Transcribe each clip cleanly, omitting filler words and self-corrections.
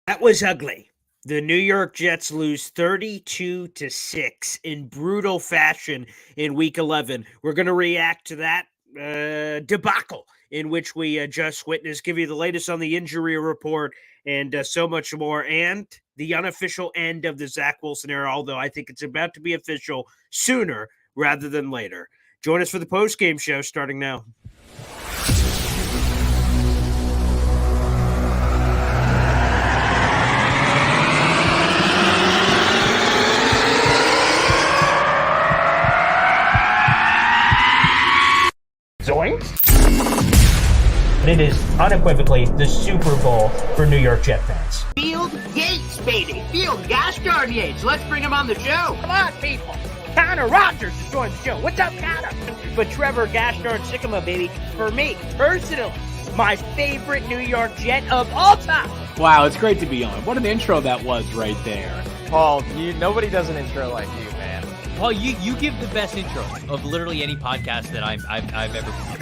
That was ugly. The New York Jets lose 32-6 in brutal fashion in Week 11. We're going to react to that debacle in which we just witnessed, give you the latest on the injury report, and so much more, and the unofficial end of the Zach Wilson era, although I think it's about to be official sooner rather than later. Join us for the postgame show starting now. It is unequivocally the Super Bowl for New York Jet fans. Field Yates, baby. Field Gosh darn Yates. Let's bring him on the show. Come on, people. Connor Rogers is joining the show. What's up, Connor? But Trevor Gosh darn Sycamore, baby. For me, personally, my favorite New York Jet of all time. Wow, it's great to be on. What an intro that was right there. Paul, nobody does an intro like you, man. Paul, you give the best intro of literally any podcast that I've ever been.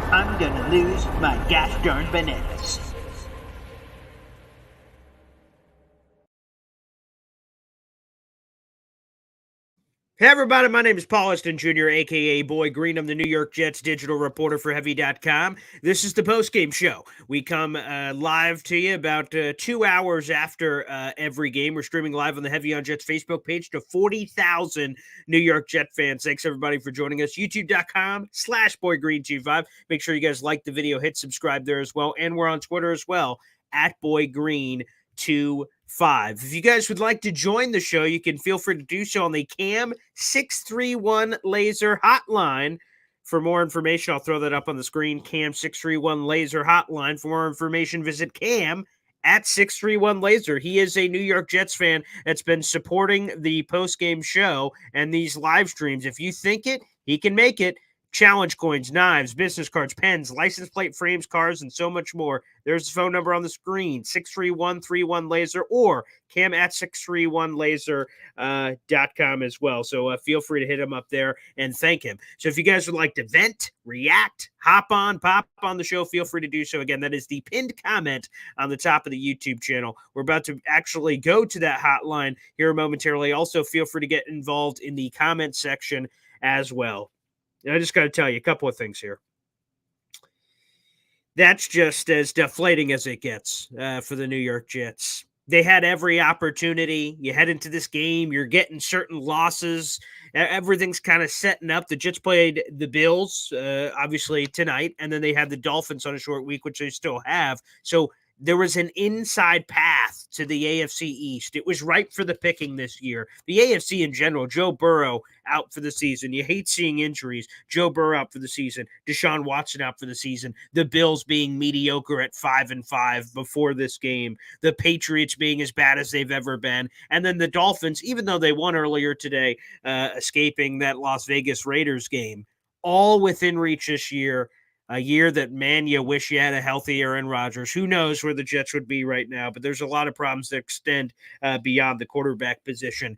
I'm gonna lose my gosh darn bananas. Hey everybody, my name is Paul Weston Jr., a.k.a. Boy Green. I'm the New York Jets digital reporter for Heavy.com. This is the postgame show. We come live to you about 2 hours after every game. We're streaming live on the Heavy on Jets Facebook page to 40,000 New York Jet fans. Thanks everybody for joining us. YouTube.com/BoyGreen25. Make sure you guys like the video, hit subscribe there as well. And we're on Twitter as well, @BoyGreen25. If you guys would like to join the show, you can feel free to do so on the Cam 631 Laser Hotline. For more information, I'll throw that up on the screen. Cam 631 Laser Hotline. For more information, visit Cam at 631 Laser. He is a New York Jets fan that's been supporting the post-game show and these live streams. If you think it, he can make it. Challenge coins, knives, business cards, pens, license plate frames, cars, and so much more. There's the phone number on the screen, 631-31-LASER, or cam at 631laser.com as well. So feel free to hit him up there and thank him. So if you guys would like to vent, react, hop on, pop on the show, feel free to do so. Again, that is the pinned comment on the top of the YouTube channel. We're about to actually go to that hotline here momentarily. Also, feel free to get involved in the comment section as well. I just got to tell you a couple of things here. That's just as deflating as it gets for the New York Jets. They had every opportunity. You head into this game, you're getting certain losses. Everything's kind of setting up. The Jets played the Bills, obviously, tonight, and then they had the Dolphins on a short week, which they still have. So there was an inside path to the AFC East. It was ripe for the picking this year. The AFC in general, Joe Burrow out for the season. You hate seeing injuries. Joe Burrow out for the season. Deshaun Watson out for the season. The Bills being mediocre at 5-5 before this game. The Patriots being as bad as they've ever been. And then the Dolphins, even though they won earlier today, escaping that Las Vegas Raiders game, all within reach this year. A year that, man, you wish you had a healthy Aaron Rodgers. Who knows where the Jets would be right now, but there's a lot of problems that extend beyond the quarterback position.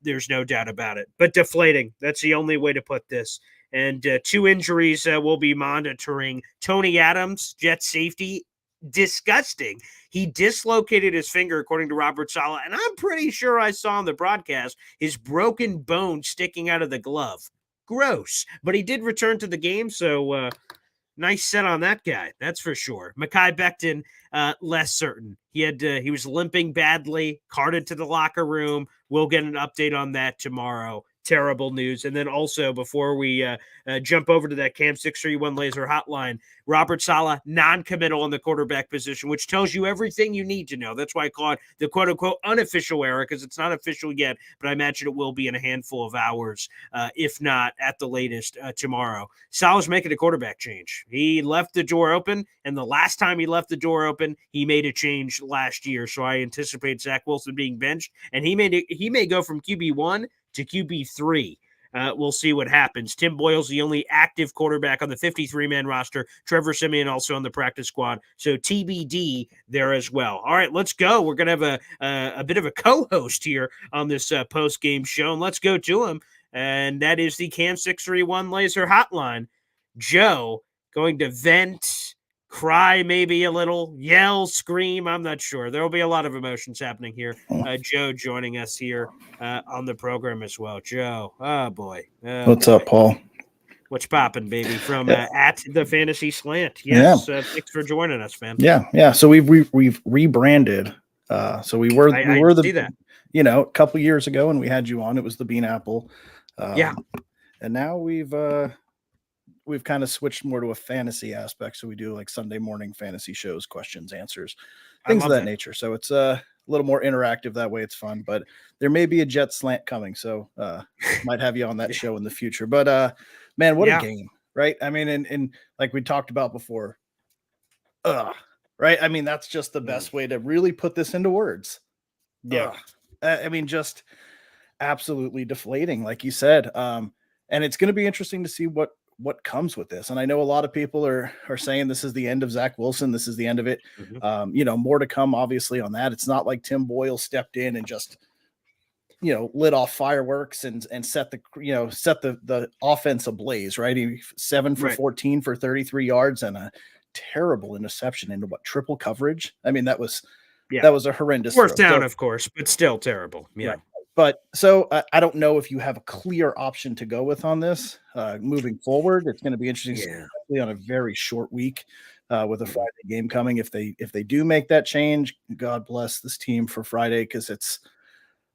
There's no doubt about it. But deflating, that's the only way to put this. And 2 injuries we'll be monitoring. Tony Adams, Jets safety, disgusting. He dislocated his finger, according to Robert Saleh, and I'm pretty sure I saw on the broadcast his broken bone sticking out of the glove. Gross. But he did return to the game, so nice set on that guy, that's for sure. Mekhi Becton, less certain. He was limping badly, carted to the locker room. We'll get an update on that tomorrow. Terrible news. And then also, before we jump over to that Cam 631 Laser hotline, Robert Saleh, non-committal in the quarterback position, which tells you everything you need to know. That's why I call it the quote-unquote unofficial era, because it's not official yet, but I imagine it will be in a handful of hours, if not at the latest tomorrow. Saleh's making a quarterback change. He left the door open, and the last time he left the door open, he made a change last year. So I anticipate Zach Wilson being benched, and he may go from QB1 to QB3. We'll see what happens. Tim Boyle's the only active quarterback on the 53-man roster. Trevor Siemian also on the practice squad. So TBD there as well. All right, let's go. We're going to have a bit of a co-host here on this post-game show, and let's go to him. And that is the Cam 631 Laser Hotline. Joe, going to vent, cry maybe a little, yell, scream. I'm not sure. There will be a lot of emotions happening here. Joe joining us here on the program as well. Joe, oh boy. Oh, What's boy. up, Paul? What's popping, baby? From Yeah. at the Fantasy Slant. Yes, thanks for joining us, man. Yeah. So we've rebranded. So we were I the see that. a couple years ago when we had you on, it was the Bean Apple. Yeah. And now we've kind of switched more to a fantasy aspect. So we do like Sunday morning fantasy shows, questions, answers, things of that nature. So it's a little more interactive that way. It's fun, but there may be a Jet slant coming. So might have you on that show in the future. But man, what a game, right? I mean, and like we talked about before, right? I mean, that's just the best way to really put this into words. Yeah. I mean, just absolutely deflating, like you said. And it's going to be interesting to see what comes with this. And I know a lot of people are saying this is the end of Zach Wilson. This is the end of it. Mm-hmm. More to come, obviously, on that. It's not like Tim Boyle stepped in and just, lit off fireworks and set the offense ablaze, right? He 7 for 14 for 33 yards and a terrible interception into triple coverage. I mean, that was a horrendous fourth throw. down, So, of course, but still terrible. Yeah. Right. But so I don't know if you have a clear option to go with on this moving forward. It's going to be interesting, especially on a very short week with a Friday game coming. If they do make that change, God bless this team for Friday, because it's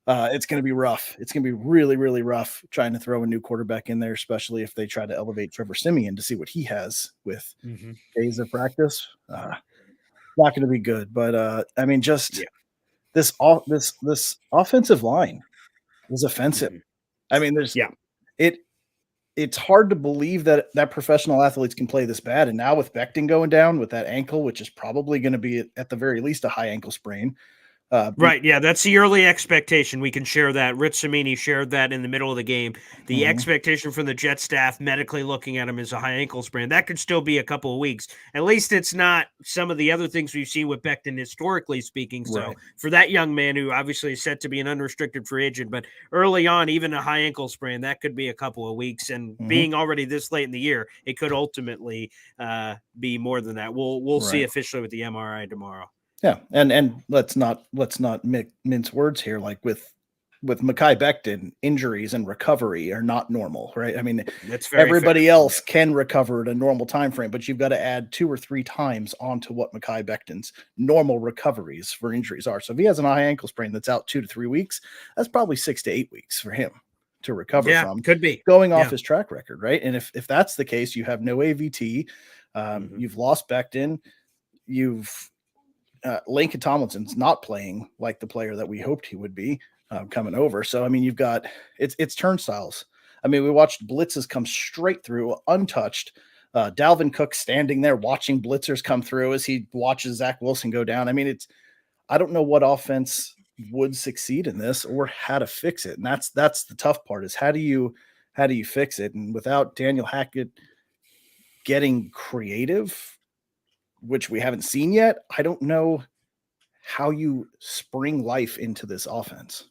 going to be rough. It's going to be really, really rough trying to throw a new quarterback in there, especially if they try to elevate Trevor Siemian to see what he has with days of practice. Not going to be good. But I mean, just this offensive line is offensive. I mean, it's hard to believe that professional athletes can play this bad. And now with Becton going down with that ankle, which is probably going to be at the very least a high ankle sprain. Right. Yeah, that's the early expectation. We can share that. Rich Samini shared that in the middle of the game. The expectation from the Jet staff medically looking at him is a high ankle sprain. That could still be a couple of weeks. At least it's not some of the other things we've seen with Becton, historically speaking. So for that young man, who obviously is set to be an unrestricted free agent, but early on, even a high ankle sprain, that could be a couple of weeks. And being already this late in the year, it could ultimately be more than that. We'll see officially with the MRI tomorrow. Yeah, and let's not mince words here. Like with Mekhi Becton, injuries and recovery are not normal, right? I mean, everybody else can recover at a normal time frame, but you've got to add 2 or 3 times onto what Mekhi Becton's normal recoveries for injuries are. So if he has an high ankle sprain that's out 2 to 3 weeks, that's probably 6 to 8 weeks for him to recover from. Could be going off his track record, right? And if that's the case, you have no AVT, you've lost Becton, Lincoln Tomlinson's not playing like the player that we hoped he would be coming over. So, I mean, you've got it's turnstiles. I mean, we watched blitzes come straight through untouched. Dalvin Cook standing there watching blitzers come through as he watches Zach Wilson go down. I mean, I don't know what offense would succeed in this or how to fix it. And that's the tough part, is how do you fix it? And without Daniel Hackett getting creative, which we haven't seen yet, I don't know how you spring life into this offense.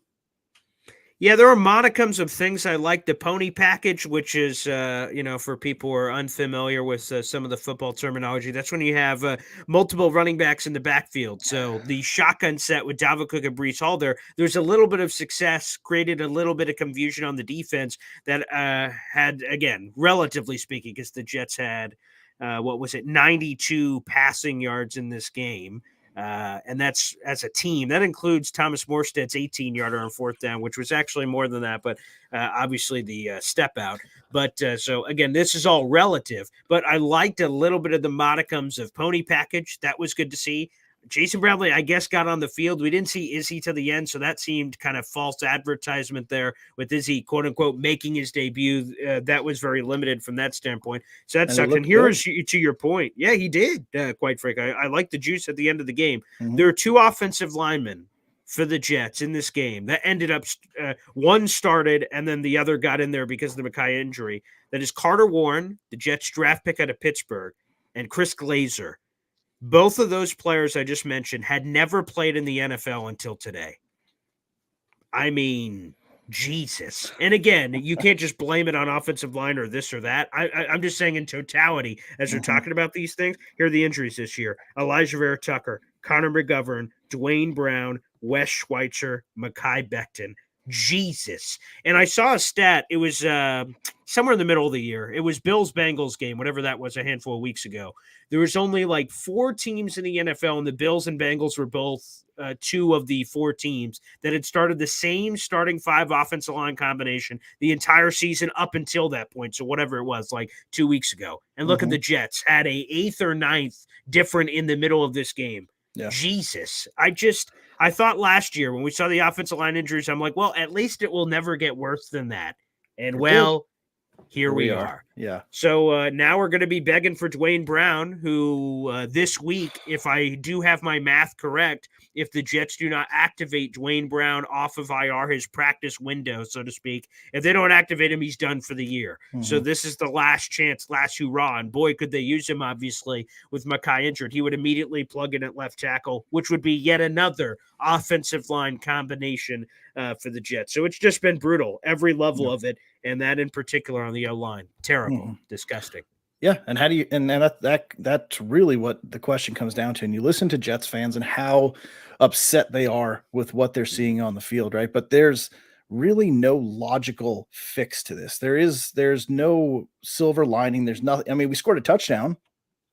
Yeah, there are monicums of things I like. The pony package, which is, for people who are unfamiliar with some of the football terminology, that's when you have multiple running backs in the backfield. So the shotgun set with Dalvin Cook and Breece Hall there's a little bit of success, created a little bit of confusion on the defense that had, again, relatively speaking, because the Jets had, 92 passing yards in this game. And that's as a team. That includes Thomas Morstead's 18-yarder on 4th down, which was actually more than that, but obviously the step out. But so, again, this is all relative. But I liked a little bit of the modicums of pony package. That was good to see. Jason Bradley, I guess, got on the field. We didn't see Izzy to the end, so that seemed kind of false advertisement there with Izzy, quote-unquote, making his debut. That was very limited from that standpoint. So that sucked. And here is to your point. Yeah, he did, quite frankly. I like the juice at the end of the game. There are 2 offensive linemen for the Jets in this game that ended up one started and then the other got in there because of the Mekhi injury. That is Carter Warren, the Jets draft pick out of Pittsburgh, and Chris Glazer. Both of those players I just mentioned had never played in the NFL until today. I mean, Jesus. And again, you can't just blame it on offensive line or this or that. I'm just saying in totality, as you're talking about these things, here are the injuries this year. Elijah Vera Tucker, Connor McGovern, Dwayne Brown, Wes Schweitzer, Mekhi Becton. Jesus. And I saw a stat. It was somewhere in the middle of the year. It was Bills-Bengals game, whatever that was, a handful of weeks ago. There was only like 4 teams in the NFL, and the Bills and Bengals were both 2 of the 4 teams that had started the same starting 5 offensive line combination the entire season up until that point. So whatever it was, like 2 weeks ago. And look at the Jets, had a 8th or 9th different in the middle of this game. Yeah. Jesus. I thought last year when we saw the offensive line injuries, I'm like, well, at least it will never get worse than that. And well, here we are. Yeah. So now we're going to be begging for Dwayne Brown, who this week, if I do have my math correct, if the Jets do not activate Dwayne Brown off of IR, his practice window, so to speak, if they don't activate him, he's done for the year. So this is the last chance, last hurrah. And boy, could they use him, obviously, with Mekhi injured. He would immediately plug in at left tackle, which would be yet another offensive line combination for the Jets. So it's just been brutal, every level of it, and that in particular on the O-line. Terrible, disgusting. Yeah, and how do you and that's really what the question comes down to. And you listen to Jets fans and how upset they are with what they're seeing on the field, right? But there's really no logical fix to this. There's no silver lining. There's nothing. I mean, we scored a touchdown.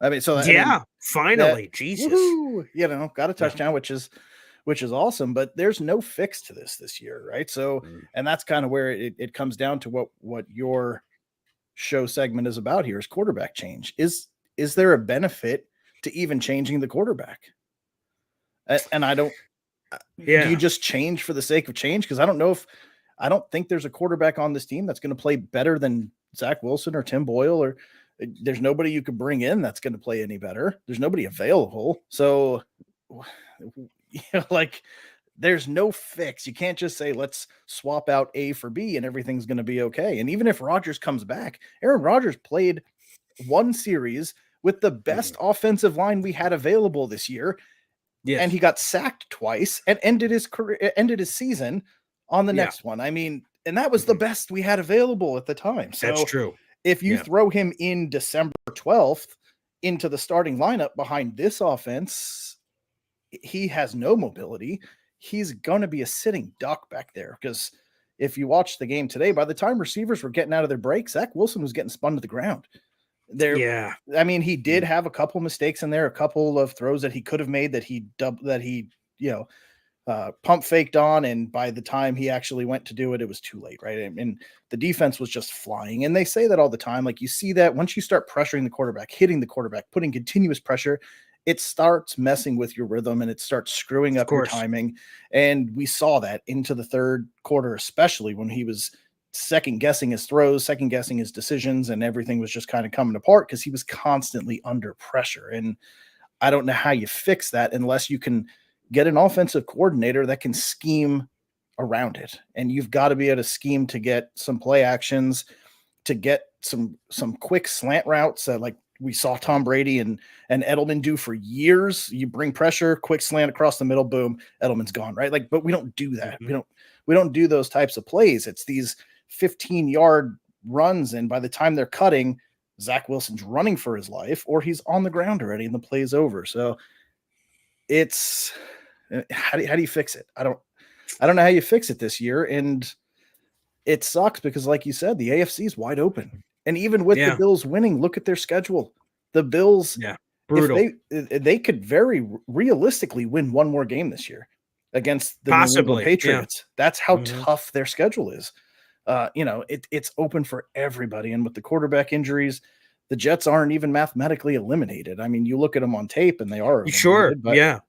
I mean, finally, Jesus. Woo-hoo, got a touchdown, which is awesome, but there's no fix to this year, right? So, and that's kind of where it comes down to what your show segment is about here is quarterback change. Is there a benefit to even changing the quarterback? And I don't, do you just change for the sake of change? Because I don't think there's a quarterback on this team that's going to play better than Zach Wilson or Tim Boyle, or there's nobody you could bring in that's going to play any better. There's nobody available. So, there's no fix. You can't just say, let's swap out A for B and everything's going to be okay. And even if Rodgers comes back, Aaron Rodgers played one series with the best offensive line we had available this year. Yes. And he got sacked twice and ended his season on the next one. I mean, and that was the best we had available at the time. So that's true. If you throw him in December 12th into the starting lineup behind this offense, he has no mobility. He's going to be a sitting duck back there, because if you watch the game today, by the time receivers were getting out of their breaks, Zach Wilson was getting spun to the ground. I mean, he did have a couple mistakes in there, a couple of throws that he could have made that he pump faked on, and by the time he actually went to do it, it was too late, right? And the defense was just flying. And they say that all the time. Like, you see that once you start pressuring the quarterback, hitting the quarterback, putting continuous pressure, it starts messing with your rhythm and it starts screwing up your timing. And we saw that into the third quarter, especially when he was second guessing his throws, second guessing his decisions, and everything was just kind of coming apart because he was constantly under pressure. And I don't know how you fix that unless you can get an offensive coordinator that can scheme around it. And you've got to be able to scheme to get some play actions, to get some quick slant routes, like we saw Tom Brady and Edelman do for years. You bring pressure, quick slant across the middle, boom, Edelman's gone, right? Like, but we don't do that. We don't do those types of plays. It's these 15-yard runs, and by the time they're cutting, Zach Wilson's running for his life, or he's on the ground already and the play's over. So it's how do you fix it? I don't know how you fix it this year, and it sucks because, like you said, the AFC is wide open. And even with the Bills winning, look at their schedule. The Bills, brutal. If they could very realistically win one more game this year against the New England Patriots. That's how tough their schedule is. It's open for everybody. And with the quarterback injuries, the Jets aren't even mathematically eliminated. I mean, you look at them on tape and they are. Sure. But,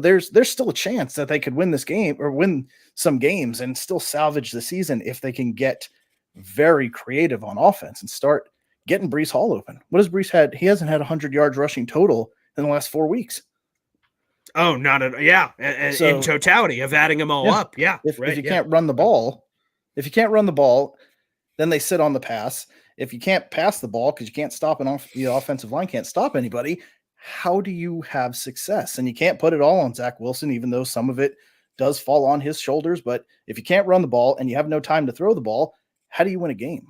there's still a chance that they could win this game or win some games and still salvage the season if they can get very creative on offense and start getting Breece Hall open. What has Breece had? He hasn't had 100 yards rushing total in the last 4 weeks. Oh, not at in totality of adding them all up. Yeah. If you can't run the ball, then they sit on the pass. If you can't pass the ball because you can't stop the offensive line can't stop anybody, how do you have success? And you can't put it all on Zach Wilson, even though some of it does fall on his shoulders. But if you can't run the ball and you have no time to throw the ball, how do you win a game?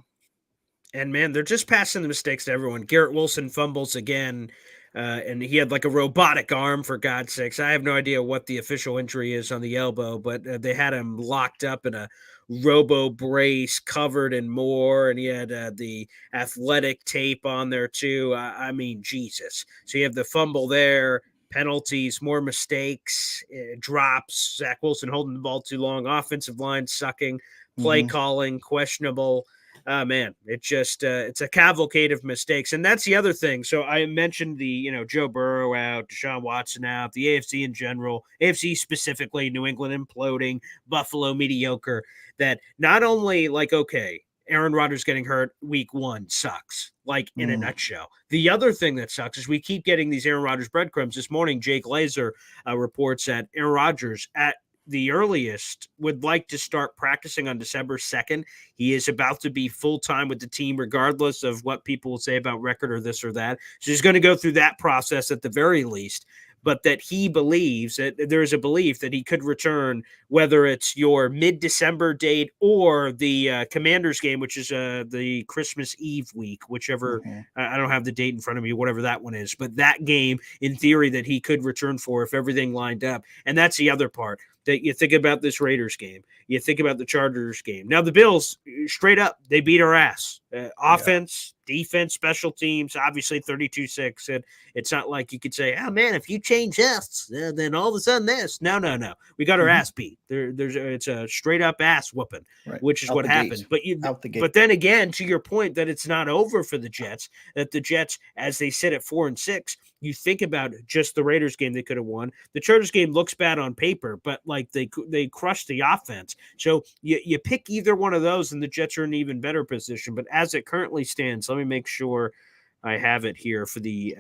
And man, they're just passing the mistakes to everyone. Garrett Wilson fumbles again, and he had like a robotic arm, for God's sakes. I have no idea what the official injury is on the elbow, but they had him locked up in a robo brace, covered in more, and he had the athletic tape on there too. I mean, Jesus. So you have the fumble there, penalties, more mistakes, drops. Zach Wilson holding the ball too long, offensive line sucking, play calling questionable. Oh man, it just it's a cavalcade of mistakes, and that's the other thing. So I mentioned the Joe Burrow out, Deshaun Watson out, the AFC in general, AFC specifically, New England imploding, Buffalo mediocre. That not only like okay, Aaron Rodgers getting hurt week 1 sucks, like in a nutshell. The other thing that sucks is we keep getting these Aaron Rodgers breadcrumbs. This morning, Jake Glazer reports that Aaron Rodgers at the earliest would like to start practicing on December 2nd. He is about to be full-time with the team, regardless of what people will say about record or this or that. So he's going to go through that process at the very least, but that he believes that there's a belief that he could return, whether it's your mid-December date or the Commanders game, which is the Christmas Eve week, whichever. I don't have the date in front of me, whatever that one is, but that game in theory that he could return for if everything lined up. And that's the other part. That you think about this Raiders game, you think about the Chargers game. Now the Bills, straight up, they beat our ass. Offense, defense, special teams, obviously 32-6. And it's not like you could say, oh man, if you change this, then all of a sudden this. No. We got our ass beat. It's a straight up ass whooping, which is what happened. But then again, to your point that it's not over for the Jets, that the Jets, as they sit at 4-6, you think about just the Raiders game they could have won. The Chargers game looks bad on paper, but like they crushed the offense. So you pick either one of those, and the Jets are in an even better position. But as it currently stands, let me make sure I have it here for the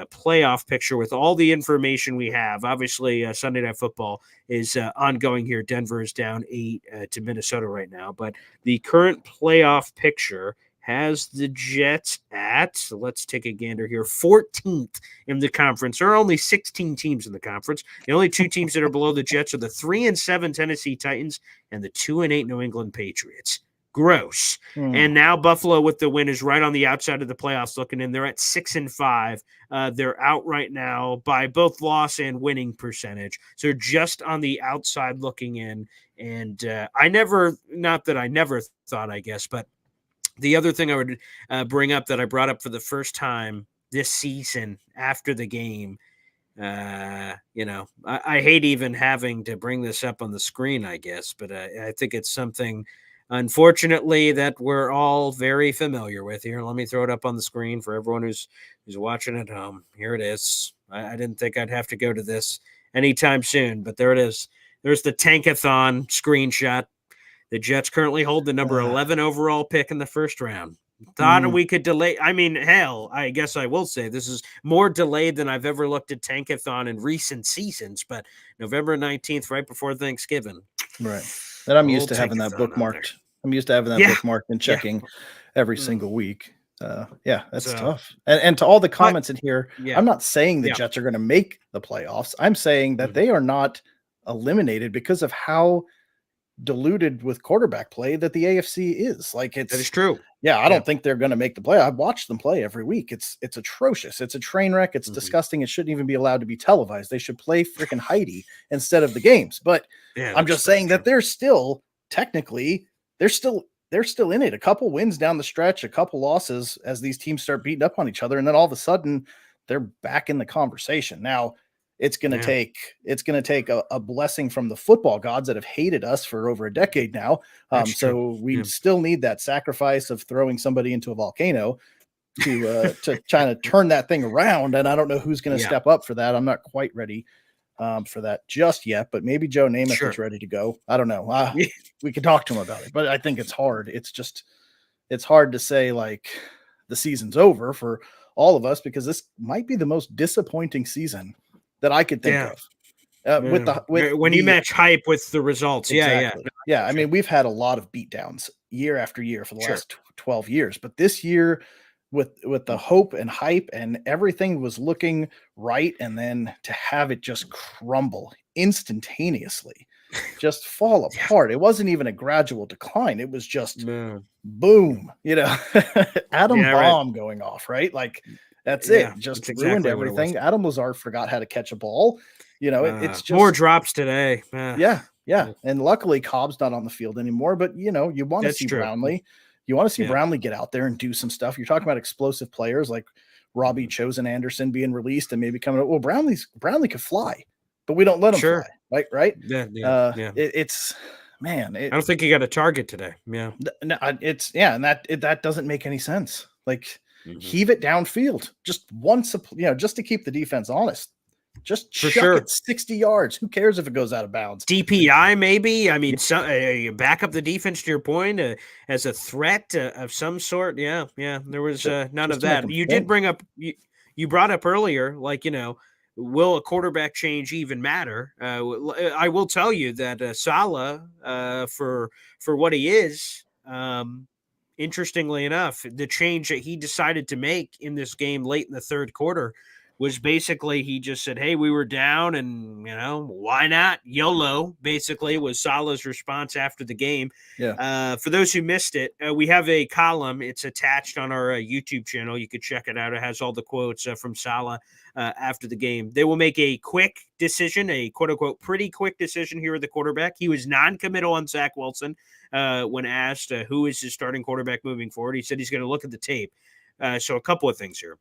playoff picture with all the information we have. Obviously, Sunday Night Football is ongoing here. Denver is down 8 to Minnesota right now. But the current playoff picture has the Jets at, so let's take a gander here, 14th in the conference. There are only 16 teams in the conference. The only 2 teams that are below the Jets are the 3-7 Tennessee Titans and the 2-8 New England Patriots. Gross. And now Buffalo with the win is right on the outside of the playoffs looking in. They're at 6-5. They're out right now by both loss and winning percentage. So just on the outside looking in. And not that I never thought, I guess, but the other thing I would bring up that I brought up for the first time this season after the game, I hate even having to bring this up on the screen, I guess, but I think it's something, unfortunately, that we're all very familiar with here. Let me throw it up on the screen for everyone who's watching at home. Here it is. I didn't think I'd have to go to this anytime soon, but there it is. There's the Tankathon screenshot. The Jets currently hold the number 11 overall pick in the first round. Thought we could delay. I mean, hell, I guess I will say this is more delayed than I've ever looked at Tankathon in recent seasons, but November 19th, right before Thanksgiving. Right. And I'm used to having that bookmarked. I'm used to having that bookmarked and checking every single week. That's tough. And to all the comments in here, I'm not saying the Jets are going to make the playoffs. I'm saying that they are not eliminated because of how diluted with quarterback play that the AFC is. Like that is true. Yeah, I don't think they're going to make the play. I've watched them play every week. It's atrocious. It's a train wreck. It's disgusting. It shouldn't even be allowed to be televised. They should play freaking Heidi instead of the games. But I'm just saying that they're still technically they're still in it. A couple wins down the stretch, a couple losses as these teams start beating up on each other, and then all of a sudden they're back in the conversation. Now it's going to take a blessing from the football gods that have hated us for over a decade now. So we still need that sacrifice of throwing somebody into a volcano to try to turn that thing around. And I don't know who's going to step up for that. I'm not quite ready for that just yet, but maybe Joe Namath is ready to go. I don't know. We could talk to him about it, but I think it's hard. It's hard to say like the season's over for all of us, because this might be the most disappointing season that I could think of. When you match hype with the results. Exactly. I mean, we've had a lot of beatdowns year after year for the last 12 years, but this year with the hope and hype and everything was looking right, and then to have it just crumble instantaneously, just fall apart. It wasn't even a gradual decline. It was just boom, atom Yeah, right. bomb going off, right? Like that's Yeah, it. Just that's ruined exactly what it was. everything. Adam Lazard forgot how to catch a ball. It's just More drops today. yeah. And luckily Cobb's not on the field anymore, but you want to That's see true. Brownlee. You want to see Yeah. Brownlee get out there and do some stuff. You're talking about explosive players like Robbie Chosen Anderson being released and maybe coming up. Well, Brownlee could fly, but we don't let him Sure. fly. Right. Yeah. It's man. I don't think he got a target today. Yeah. No, and that doesn't make any sense. Like heave it downfield just once, just to keep the defense honest. Just For chuck sure. it 60 yards. Who cares if it goes out of bounds? DPI maybe. I mean, you back up the defense to your point as a threat of some sort. Yeah. There was none of that. You did bring up you brought up earlier, like will a quarterback change even matter? I will tell you that Saleh, for what he is, interestingly enough, the change that he decided to make in this game late in the third quarter was basically he just said, hey, we were down and, why not? YOLO, basically, was Saleh's response after the game. Yeah. For those who missed it, we have a column. It's attached on our YouTube channel. You could check it out. It has all the quotes from Saleh after the game. They will make a quick decision, a quote-unquote pretty quick decision here at the quarterback. He was non-committal on Zach Wilson when asked who is his starting quarterback moving forward. He said he's going to look at the tape. So a couple of things here.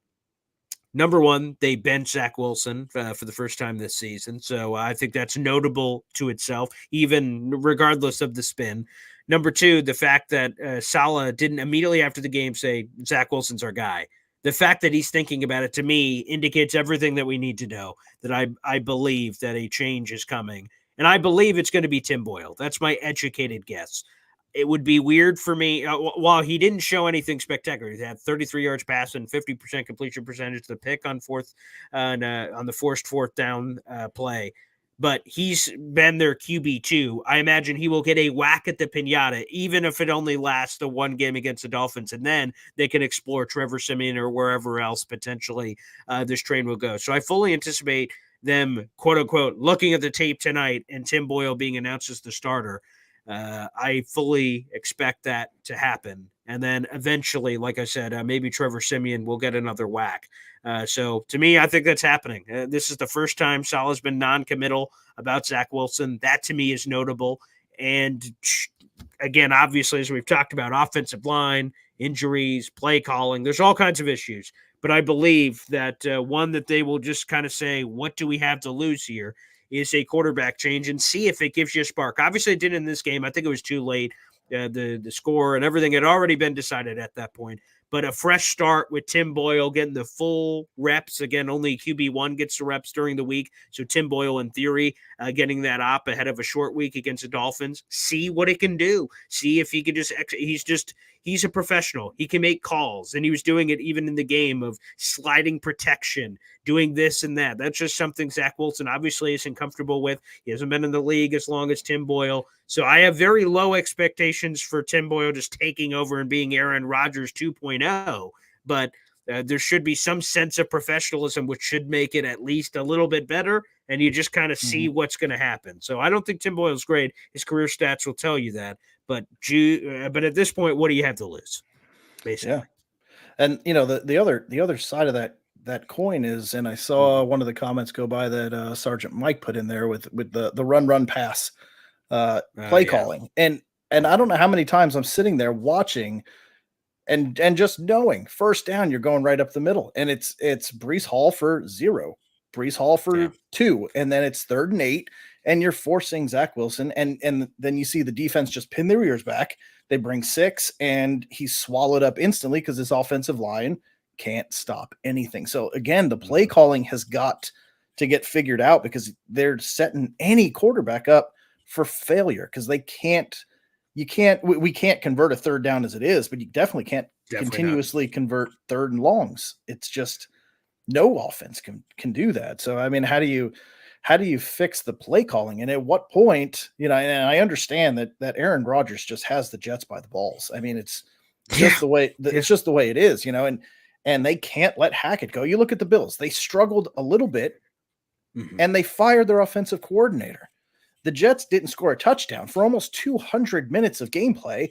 Number one, they bench Zach Wilson for the first time this season. So I think that's notable to itself, even regardless of the spin. Number two, the fact that Saleh didn't immediately after the game say, Zach Wilson's our guy. The fact that he's thinking about it, to me, indicates everything that we need to know, that I believe that a change is coming. And I believe it's going to be Tim Boyle. That's my educated guess. It would be weird for me. While he didn't show anything spectacular, he had 33 yards passing, 50% completion percentage, the pick on on the forced fourth down play. But he's been their QB2. I imagine he will get a whack at the pinata, even if it only lasts the one game against the Dolphins. And then they can explore Trevor Siemian or wherever else potentially this train will go. So I fully anticipate them, quote unquote, looking at the tape tonight and Tim Boyle being announced as the starter. I fully expect that to happen. And then eventually, like I said, maybe Trevor Siemian will get another whack. So to me, I think that's happening. This is the first time Saleh's been non-committal about Zach Wilson. That to me is notable. And again, obviously, as we've talked about, offensive line, injuries, play calling, there's all kinds of issues. But I believe that one that they will just kind of say, what do we have to lose here? Is a quarterback change and see if it gives you a spark. Obviously, it did in this game. I think it was too late. The score and everything had already been decided at that point. But a fresh start with Tim Boyle getting the full reps. Again, only QB1 gets the reps during the week. So Tim Boyle, in theory, getting that op ahead of a short week against the Dolphins. See what it can do. See if he could he's a professional. He can make calls. And he was doing it even in the game of sliding protection, doing this and that. That's just something Zach Wilson obviously isn't comfortable with. He hasn't been in the league as long as Tim Boyle. So I have very low expectations for Tim Boyle just taking over and being Aaron Rodgers 2.0. But there should be some sense of professionalism, which should make it at least a little bit better. And you just kind of see what's going to happen. So I don't think Tim Boyle's great. His career stats will tell you that. But at this point, what do you have to lose? Basically. Yeah. And the other side of that coin is, and I saw one of the comments go by that Sergeant Mike put in there with the run pass play calling. And I don't know how many times I'm sitting there watching and just knowing first down, you're going right up the middle, and it's Breece Hall for 0, Breece Hall for 2, and then it's 3rd and 8, and you're forcing Zach Wilson, and then you see the defense just pin their ears back. They bring 6, and he's swallowed up instantly because his offensive line can't stop anything. So again, the play calling has got to get figured out because they're setting any quarterback up for failure because we can't convert a 3rd down as it is, but you definitely can't continuously convert 3rd and longs. It's just no offense can do that. So, I mean, how do you fix the play calling? And at what point, and I understand that Aaron Rodgers just has the Jets by the balls. I mean, it's just the way it's just the way it is, and and they can't let Hackett go. You look at the Bills; they struggled a little bit, Mhm. and they fired their offensive coordinator. The Jets didn't score a touchdown for almost 200 minutes of gameplay,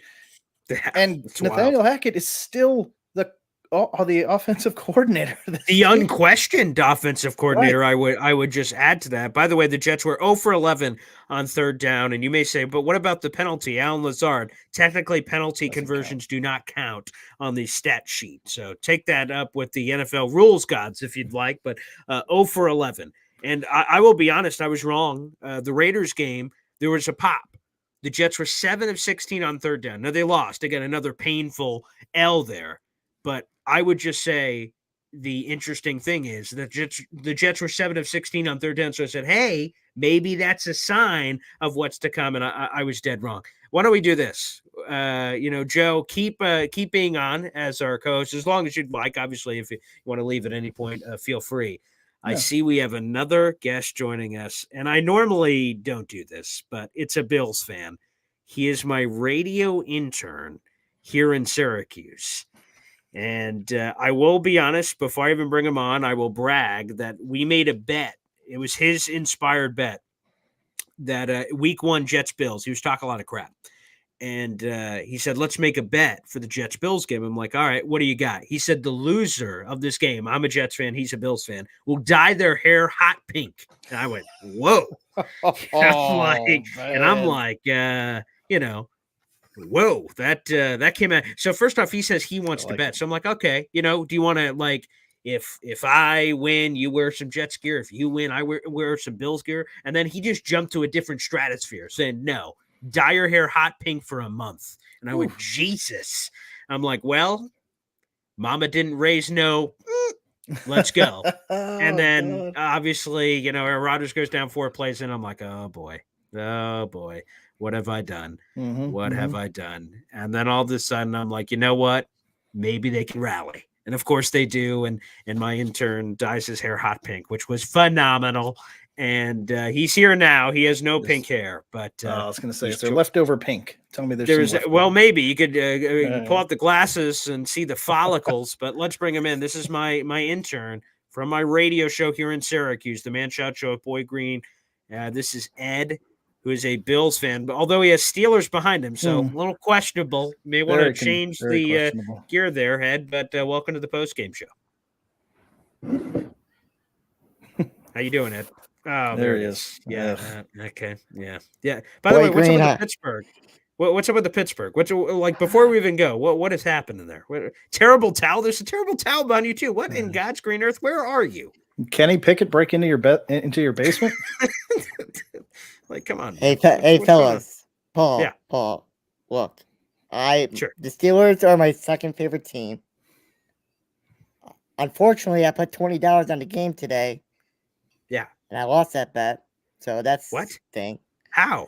and That's Nathaniel wild. Hackett is still the offensive coordinator. of this The team. unquestioned offensive coordinator, I would just add to that. By the way, the Jets were 0 for 11 on third down, and you may say, but what about the penalty? Alan Lazard, technically penalty Doesn't conversions do not count on the stat sheet. So take that up with the NFL rules gods if you'd like, but 0 for 11. And I will be honest, I was wrong. The Raiders game, there was a pop. The Jets were 7 of 16 on third down. Now they lost. They got another painful L there. But I would just say the interesting thing is that the Jets were 7 of 16 on third down. So I said, hey, maybe that's a sign of what's to come. And I was dead wrong. Why don't we do this? Joe, keep being on as our co-host as long as you'd like. Obviously, if you want to leave at any point, feel free. I see we have another guest joining us, and I normally don't do this, but it's a Bills fan. He is my radio intern here in Syracuse. And I will be honest, before I even bring him on, I will brag that we made a bet. It was his inspired bet that week 1 Jets Bills. He was talking a lot of crap. And he said, let's make a bet for the Jets Bills game. I'm like, all right, what do you got? He said, the loser of this game, I'm a Jets fan, he's a Bills fan, will dye their hair hot pink. And I went, whoa. I'm like, whoa, that came out. So first off, he says he wants to bet. So I'm like, okay, do you want to, like, if I win, you wear some Jets gear. If you win, I wear some Bills gear. And then he just jumped to a different stratosphere saying, no, dye your hair hot pink for a month. And I went, Jesus. I'm like, well, mama didn't raise no. Let's go. And then obviously, Aaron Rodgers goes down 4 plays, and I'm like, oh boy. What have I done? What have I done? And then all of a sudden, I'm like, you know what? Maybe they can rally. And of course they do. And my intern dyes his hair hot pink, which was phenomenal. And he's here now. He has no pink hair, but I was going to say, is there leftover pink? Tell me maybe you could pull out the glasses and see the follicles, but let's bring him in. This is my intern from my radio show here in Syracuse, the Man Shout Show at Boyd Green. This is Ed, who is a Bills fan, but although he has Steelers behind him, so a little questionable. May want to change the gear there, Ed, but welcome to the Postgame show. How you doing, Ed? Oh, there he is. Yeah. Okay. Yeah. By the way, what's up with the Pittsburgh? What's up with the Pittsburgh? Before we even go, what is happening there? Terrible towel. There's a terrible towel behind you too. What in God's green earth? Where are you? Kenny Pickett break into your basement? Like, come on. Hey, fellas. Paul. Look, the Steelers are my second favorite team. Unfortunately, I put $20 on the game today. Yeah. And I lost that bet. So that's what thing. How?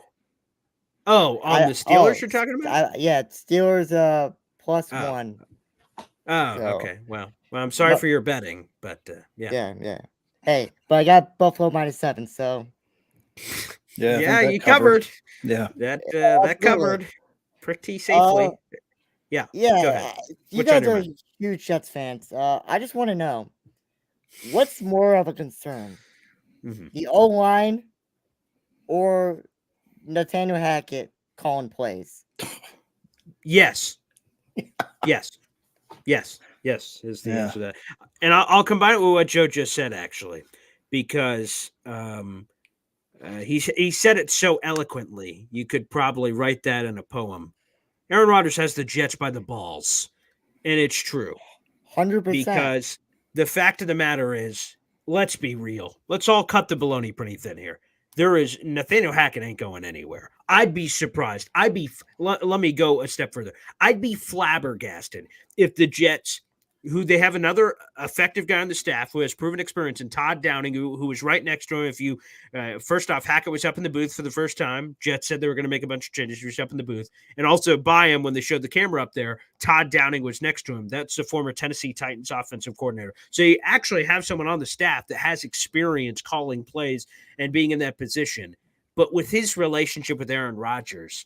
Oh, on the Steelers you're talking about? Steelers +1. Okay. Well, I'm sorry for your betting, but yeah. Hey, but I got Buffalo -7, so yeah, you covered. Yeah, that covered pretty safely. Yeah. You guys are huge Jets fans. I just want to know, what's more of a concern, the O-line or Nathaniel Hackett calling plays? Yes is the answer to that. And I'll combine it with what Joe just said, actually, because he said it so eloquently. You could probably write that in a poem. Aaron Rodgers has the Jets by the balls, and it's true. 100%. Because the fact of the matter is, let's be real. Let's all cut the baloney pretty thin here. Nathaniel Hackett ain't going anywhere. I'd be surprised. Let me go a step further. I'd be flabbergasted if the Jets, who they have another effective guy on the staff who has proven experience, and Todd Downing, who was right next to him. First off, Hackett was up in the booth for the first time. Jets said they were going to make a bunch of changes. He was up in the booth. And also by him, when they showed the camera up there, Todd Downing was next to him. That's the former Tennessee Titans offensive coordinator. So you actually have someone on the staff that has experience calling plays and being in that position. But with his relationship with Aaron Rodgers,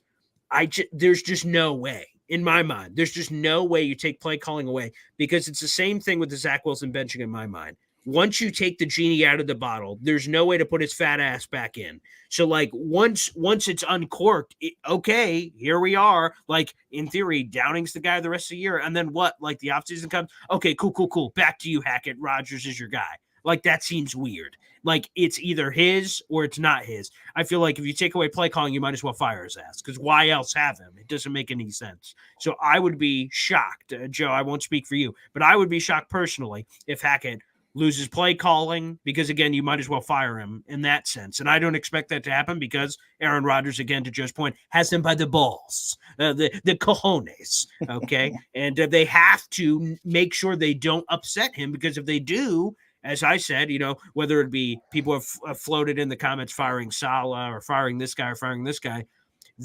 there's just no way in my mind. There's just no way you take play calling away, because it's the same thing with the Zach Wilson benching in my mind. Once you take the genie out of the bottle, there's no way to put his fat ass back in. So like once it's uncorked, okay, here we are. Like in theory, Downing's the guy the rest of the year. And then what? Like the offseason comes. Okay, cool. Back to you, Hackett. Rodgers is your guy. Like that seems weird. Like it's either his or it's not his. I feel like if you take away play calling, you might as well fire his ass, because why else have him? It doesn't make any sense. So I would be shocked, Joe. I won't speak for you, but I would be shocked personally if Hackett loses play calling, because again, you might as well fire him in that sense. And I don't expect that to happen, because Aaron Rodgers, again, to Joe's point, has him by the balls, the cojones. Okay. And they have to make sure they don't upset him, because if they do, as I said, whether it be people have floated in the comments firing Saleh or firing this guy or firing this guy,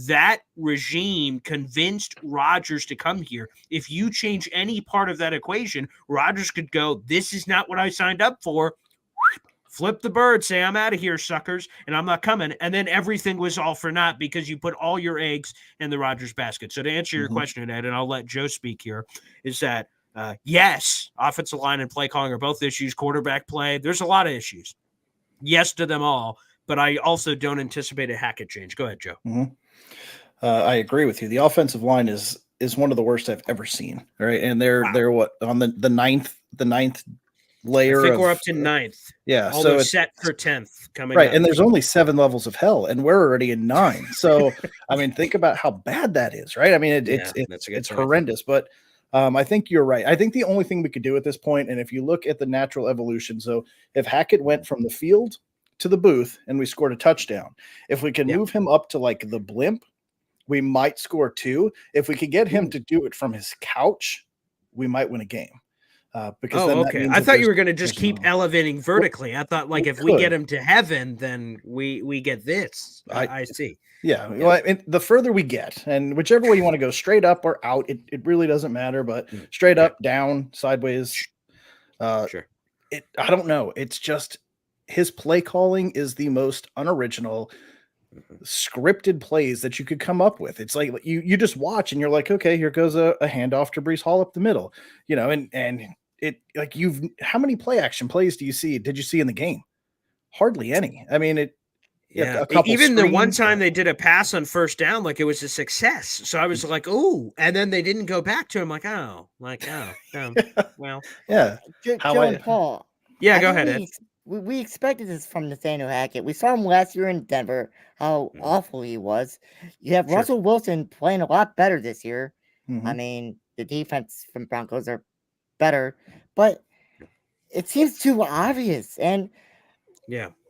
that regime convinced Rodgers to come here. If you change any part of that equation, Rodgers could go, this is not what I signed up for. Flip the bird, say, I'm out of here, suckers, and I'm not coming. And then everything was all for naught, because you put all your eggs in the Rodgers basket. So to answer your question, Ed, and I'll let Joe speak here, is that, yes, offensive line and play calling are both issues. Quarterback play, there's a lot of issues. Yes to them all, but I also don't anticipate a Hackett change. Go ahead, Joe. I agree with you. The offensive line is one of the worst I've ever seen. Right, and they're what, on the ninth layer. I think we're up to 9th. Yeah, so it's set for 10th coming right, up. and there's only 7 levels of hell, and we're already in 9. So I mean, think about how bad that is, right? I mean, it's horrendous. But I think you're right. I think the only thing we could do at this point, and if you look at the natural evolution, so if Hackett went from the field to the booth and we scored a touchdown, if we can move him up to like the blimp, we might score 2. If we could get him to do it from his couch, we might win a game. Because okay. I thought you were going to just keep elevating vertically. I thought, like, if we get him to heaven, then we get this. I see. Yeah. Well, the further we get, and whichever way you want to go, straight up or out, it really doesn't matter. But straight up, down, sideways, sure. I don't know. It's just his play calling is the most unoriginal, scripted plays that you could come up with. It's like you just watch and you're like, okay, here goes a handoff to Breece Hall up the middle, and it, like, how many play action plays did you see in the game? Hardly any. I mean, a couple even the one time they did a pass on first down, like it was a success. So I was like, oh, and then they didn't go back to him. Well, yeah. Joe and Paul. Yeah, go ahead, Ed. We expected this from Nathaniel Hackett. We saw him last year in Denver, how awful he was. You have Russell Wilson playing a lot better this year. I mean, the defense from Broncos are better, but it seems too obvious. And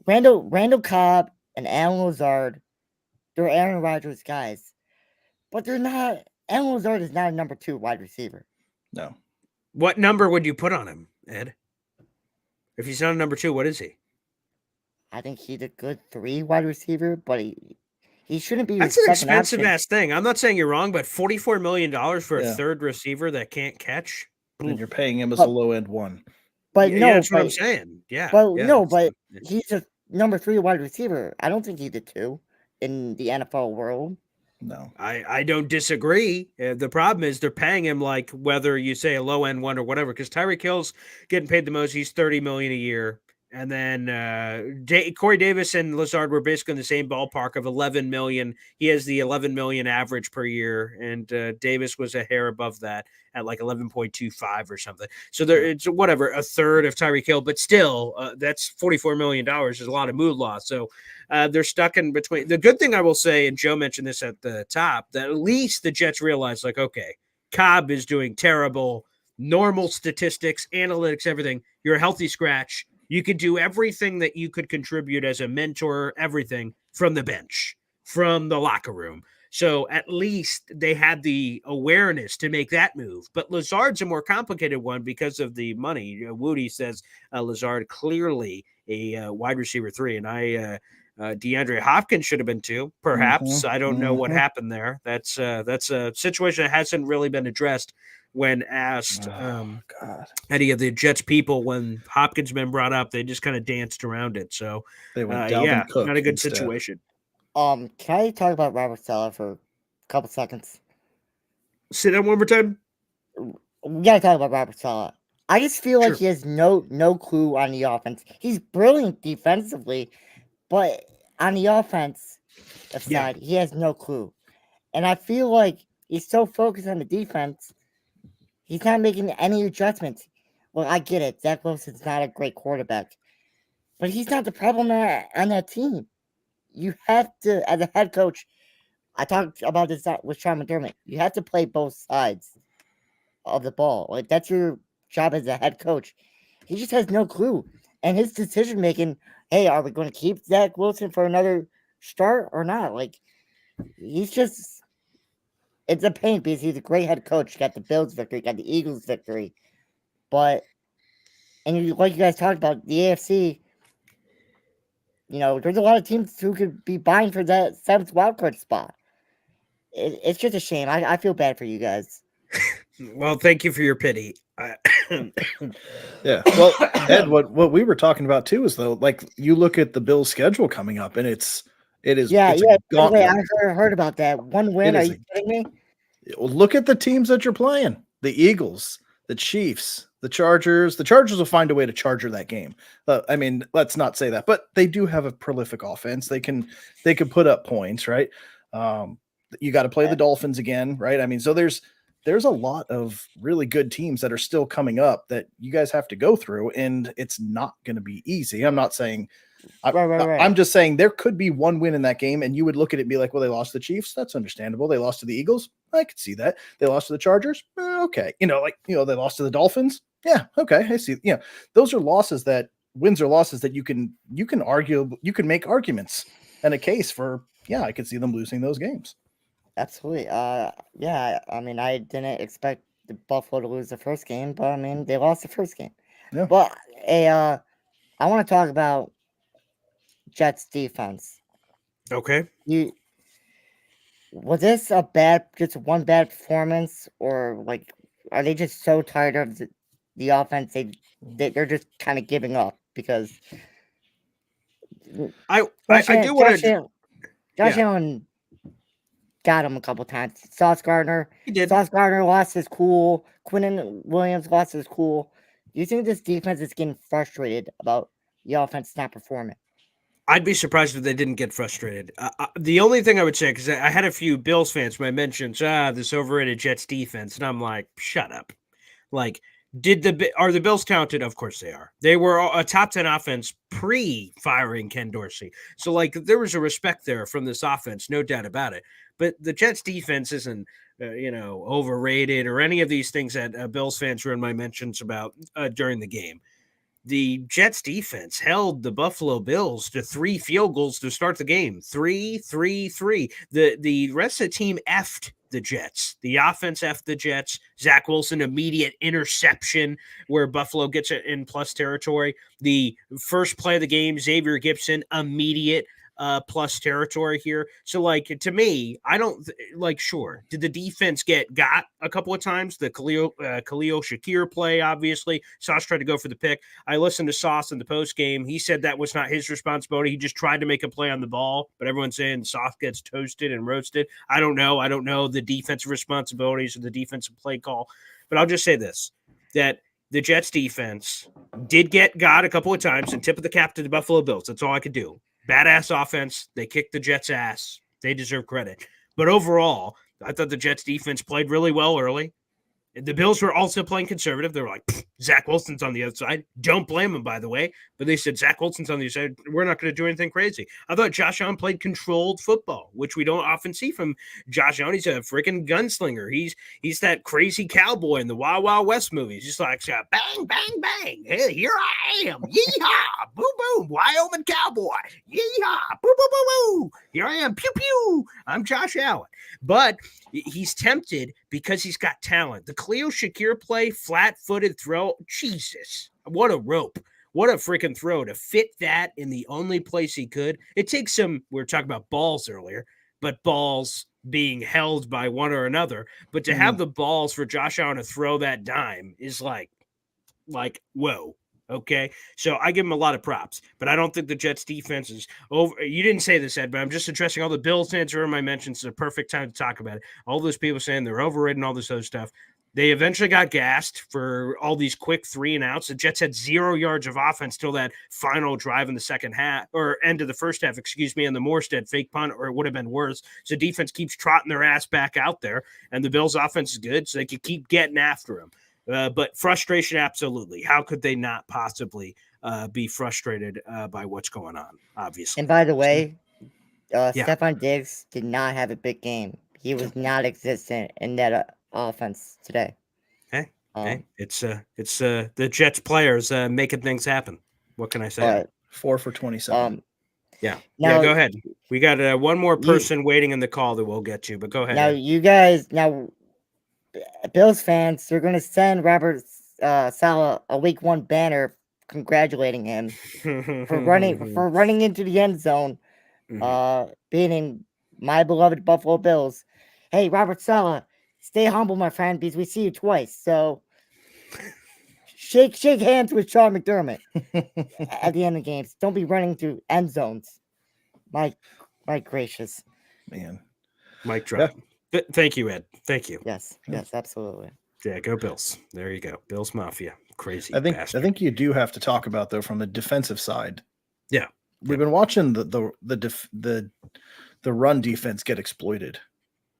Randall Cobb and Alan Lazard, they're Aaron Rodgers guys, but they're not. Alan Lazard is not a number 2 wide receiver. No. What number would you put on him, Ed? If he's not a number 2, what is he? I think he's a good 3 wide receiver, but he shouldn't be. That's an expensive ass thing. I'm not saying you're wrong, but $44 million for a third receiver that can't catch. And you're paying him as a low end 1. But that's what I'm saying. Yeah. But he's a number 3 wide receiver. I don't think he's a 2 in the NFL world. No, I don't disagree. The problem is they're paying him like whether you say a low end 1 or whatever, because Tyreek Hill's getting paid the most. He's $30 million a year. And then Corey Davis and Lazard were basically in the same ballpark of $11 million. He has the $11 million average per year, and Davis was a hair above that at like 11.25 or something. So it's whatever, a third of Tyreek Hill, but still, that's $44 million. Is a lot of mood loss. So they're stuck in between. The good thing I will say, and Joe mentioned this at the top, that at least the Jets realize, like, okay, Cobb is doing terrible, normal statistics, analytics, everything. You're a healthy scratch. You could do everything that you could contribute as a mentor, everything from the bench, from the locker room. So at least they had the awareness to make that move. But Lazard's a more complicated one because of the money. Woody says Lazard clearly a wide receiver 3, and DeAndre Hopkins should have been 2, perhaps. I don't know what happened there. That's a situation that hasn't really been addressed. When asked any of the Jets people, when Hopkins been brought up, they just kind of danced around it. So, they went Cook not a good instead. situation. Can I talk about Robert Saleh for a couple seconds? Say that one more time. We gotta talk about Robert Saleh. I just feel like he has no clue on the offense. He's brilliant defensively, but on the offense side, he has no clue. And I feel like he's so focused on the defense, he's not making any adjustments. Well, I get it. Zach Wilson's not a great quarterback, but he's not the problem on that team. You have to, as a head coach, I talked about this with Sean McDermott. You have to play both sides of the ball. Like, that's your job as a head coach. He just has no clue. And his decision making, hey, are we going to keep Zach Wilson for another start or not? Like, he's just, it's a pain because he's a great head coach. Got the Bills victory, got the Eagles victory. But, like you guys talked about, the AFC, there's a lot of teams who could be vying for that 7th wildcard spot. It's just a shame. I feel bad for you guys. Well, thank you for your pity. Yeah. Well, Ed, what we were talking about too is though, like you look at the Bills' schedule coming up, and it is. Yeah. I heard about that. One win. Are you kidding me? Look at the teams that you're playing: the Eagles, the Chiefs, the Chargers. The Chargers will find a way to charger that game. I mean, let's not say that, but they do have a prolific offense. They can put up points, right? You got to play the Dolphins again, right? I mean, so there's a lot of really good teams that are still coming up that you guys have to go through, and it's not going to be easy. I'm not saying right. I'm just saying there could be one win in that game, and you would look at it and be like, well, they lost to the Chiefs. That's understandable. They lost to the Eagles. I could see that. They lost to the Chargers. Okay. They lost to the Dolphins. Yeah. Okay. I see. Those are losses wins or losses that you can argue, you can make arguments and a case for, I could see them losing those games. Absolutely. Yeah. I mean, I didn't expect the Buffalo to lose the first game, but I mean, they lost the first game. Yeah. But I want to talk about Jets defense. Okay. Was this just one bad performance, or like, are they just so tired of the offense they're just kind of giving up? Because I do want to. Josh Allen got him a couple times. Sauce Gardner. He did. Sauce Gardner lost his cool. Quinnen Williams lost his cool. Do you think this defense is getting frustrated about the offense not performing? I'd be surprised if they didn't get frustrated. The only thing I would say, because I had a few Bills fans when I mentioned this overrated Jets defense, and I'm like, shut up. Like, are the Bills talented? Of course they are. They were a top 10 offense pre-firing Ken Dorsey. So, like, there was a respect there from this offense, no doubt about it. But the Jets defense isn't, overrated or any of these things that Bills fans were in my mentions about during the game. The Jets defense held the Buffalo Bills to 3 field goals to start the game. 3. The rest of the team effed the Jets. The offense effed the Jets. Zach Wilson, immediate interception where Buffalo gets it in plus territory. The first play of the game, Xavier Gipson, immediate plus territory here. So, like, to me, I don't sure. Did the defense got a couple of times? The Khalil Shakir play, obviously. Sauce tried to go for the pick. I listened to Sauce in the post game. He said that was not his responsibility. He just tried to make a play on the ball, but everyone's saying Sauce gets toasted and roasted. I don't know the defensive responsibilities or the defensive play call, but I'll just say this, that the Jets defense did got a couple of times, and tip of the cap to the Buffalo Bills. That's all I could do. Badass offense. They kicked the Jets' ass. They deserve credit. But overall, I thought the Jets' defense played really well early. The Bills were also playing conservative. They were like, Zach Wilson's on the outside. Don't blame him, by the way. But they said, Zach Wilson's on the outside. We're not going to do anything crazy. I thought Josh Allen played controlled football, which we don't often see from Josh Allen. He's a freaking gunslinger. He's that crazy cowboy in the Wild Wild West movies. Just like, bang, bang, bang. Hey, here I am. Yeehaw. Boom, boom. Wyoming cowboy. Yeehaw. Boo, boo, boo, boo. Here I am. Pew, pew. I'm Josh Allen. But he's tempted because he's got talent. The Khalil Shakir play, flat-footed throw, Jesus, what a rope. What a freaking throw to fit that in the only place he could. It takes we were talking about balls earlier, but balls being held by one or another. But to have the balls for Josh Allen to throw that dime is like, whoa. Okay, so I give them a lot of props, but I don't think the Jets defense is over. You didn't say this, Ed, but I'm just addressing all the Bills fans who are in my mentions. It's a perfect time to talk about it. All those people saying they're overrated, all this other stuff. They eventually got gassed for all these quick 3-and-outs. The Jets had 0 yards of offense till that final drive in the second half, or end of the first half, and the Morstead fake punt, or it would have been worse. So defense keeps trotting their ass back out there, and the Bills' offense is good, so they could keep getting after them. But frustration, absolutely. How could they not possibly be frustrated by what's going on, obviously? And by the way, Stephon Diggs did not have a big game. He was not existent in that offense today. Hey, it's the Jets players making things happen. What can I say? 4 for 27. Now, go ahead. We got one more person waiting in the call that we'll get to, but go ahead. Now, you guys, Bills fans, you're going to send Robert Saleh a Week 1 banner congratulating him for running into the end zone, beating my beloved Buffalo Bills. Hey, Robert Saleh, stay humble, my friend, because we see you twice. So shake hands with Sean McDermott at the end of the games. Don't be running through end zones. My gracious, man. Mic drop. Yeah. Thank you, Ed. Thank you. Yes, absolutely. Yeah, go Bills. There you go. Bills Mafia. Crazy. I think you do have to talk about, though, from the defensive side. Yeah. We've been watching the run defense get exploited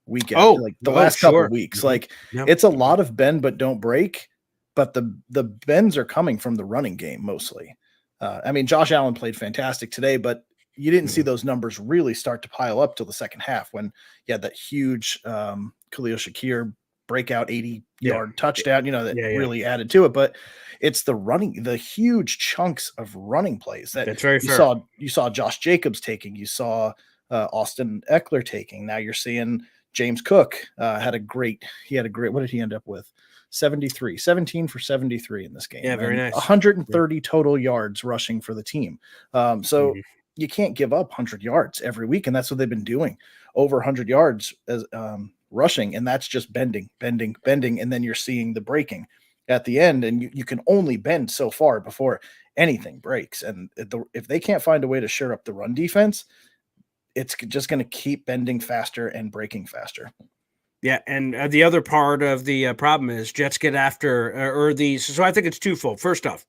week after, the last couple of weeks. Mm-hmm. It's a lot of bend but don't break, but the bends are coming from the running game mostly. Josh Allen played fantastic today, but you didn't see those numbers really start to pile up till the second half when you had that huge Khalil Shakir breakout 80-yard touchdown, really added to it. But it's the huge chunks of running plays that's very fair. You saw Josh Jacobs taking, you saw Austin Eckler taking. Now you're seeing James Cook had a great, what did he end up with? 17 for 73 in this game. Yeah, very nice. 130 total yards rushing for the team. You can't give up 100 yards every week, and that's what they've been doing. Over 100 yards as rushing, and that's just bending, and then you're seeing the breaking at the end, and you can only bend so far before anything breaks. And if they can't find a way to shore up the run defense, it's just going to keep bending faster and breaking faster. Yeah, and the other part of the problem is Jets get after so I think it's twofold. First off,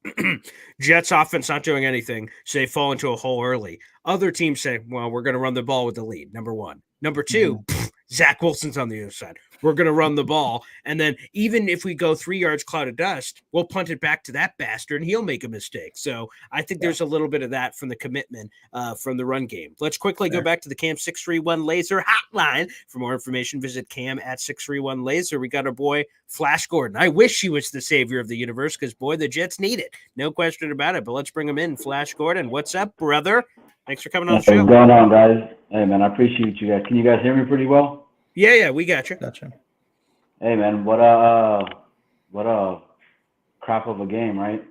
Jets offense not doing anything, so they fall into a hole early. Other teams say, well, we're going to run the ball with the lead, number one. Number two, Zach Wilson's on the other side. We're going to run the ball. And then even if we go 3 yards cloud of dust, we'll punt it back to that bastard and he'll make a mistake. So I think there's a little bit of that from the commitment from the run game. Let's quickly go back to the Cam 631 Laser hotline. For more information, visit Cam at 631 Laser. We got our boy Flash Gordon. I wish he was the savior of the universe because, boy, the Jets need it. No question about it. But let's bring him in. Flash Gordon, what's up, brother? Thanks for coming on the show. What's going on, guys? Hey, man, I appreciate you guys. Can you guys hear me pretty well? Yeah, we got you. Gotcha. Hey, man, what a crap of a game, right?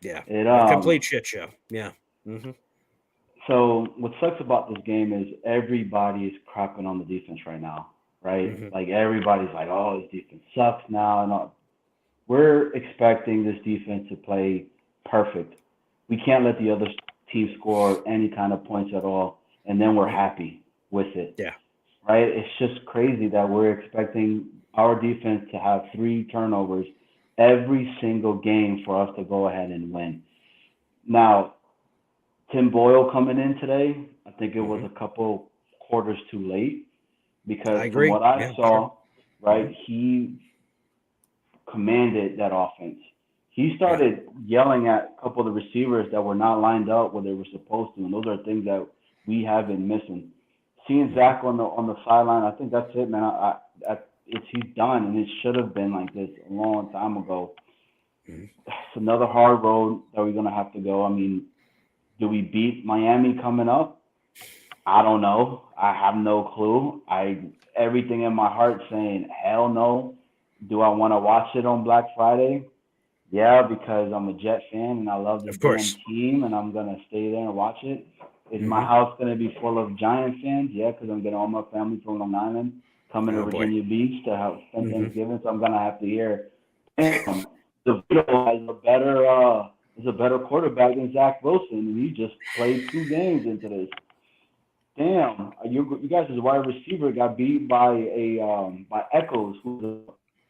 Yeah, a complete shit show. Yeah. Mm-hmm. So what sucks about this game is everybody is crapping on the defense right now, right? Mm-hmm. Like everybody's like, oh, this defense sucks now. And all. We're expecting this defense to play perfect. We can't let the other team score any kind of points at all, and then we're happy with it. Yeah. Right? It's just crazy that we're expecting our defense to have 3 turnovers every single game for us to go ahead and win. Now, Tim Boyle coming in today, I think it was a couple quarters too late because from what I saw, right, he commanded that offense. He started yelling at a couple of the receivers that were not lined up where they were supposed to, and those are things that we have been missing. Seeing Zach on the sideline, I think that's it, man. He's done, and it should have been like this a long time ago. It's another hard road that we're going to have to go. I mean, do we beat Miami coming up? I don't know. I have no clue. Everything in my heart saying, hell no. Do I want to watch it on Black Friday? Yeah, because I'm a Jet fan and I love the damn team, and I'm going to stay there and watch it. Is my house going to be full of Giant fans? Yeah, because I'm getting all my family from Long Island coming to Virginia Beach to have Thanksgiving, so I'm going to have to hear DeVito has a better is a better quarterback than Zach Wilson, and he just played 2 games into this. Damn, you guys' wide receiver got beat by Echoes, who's a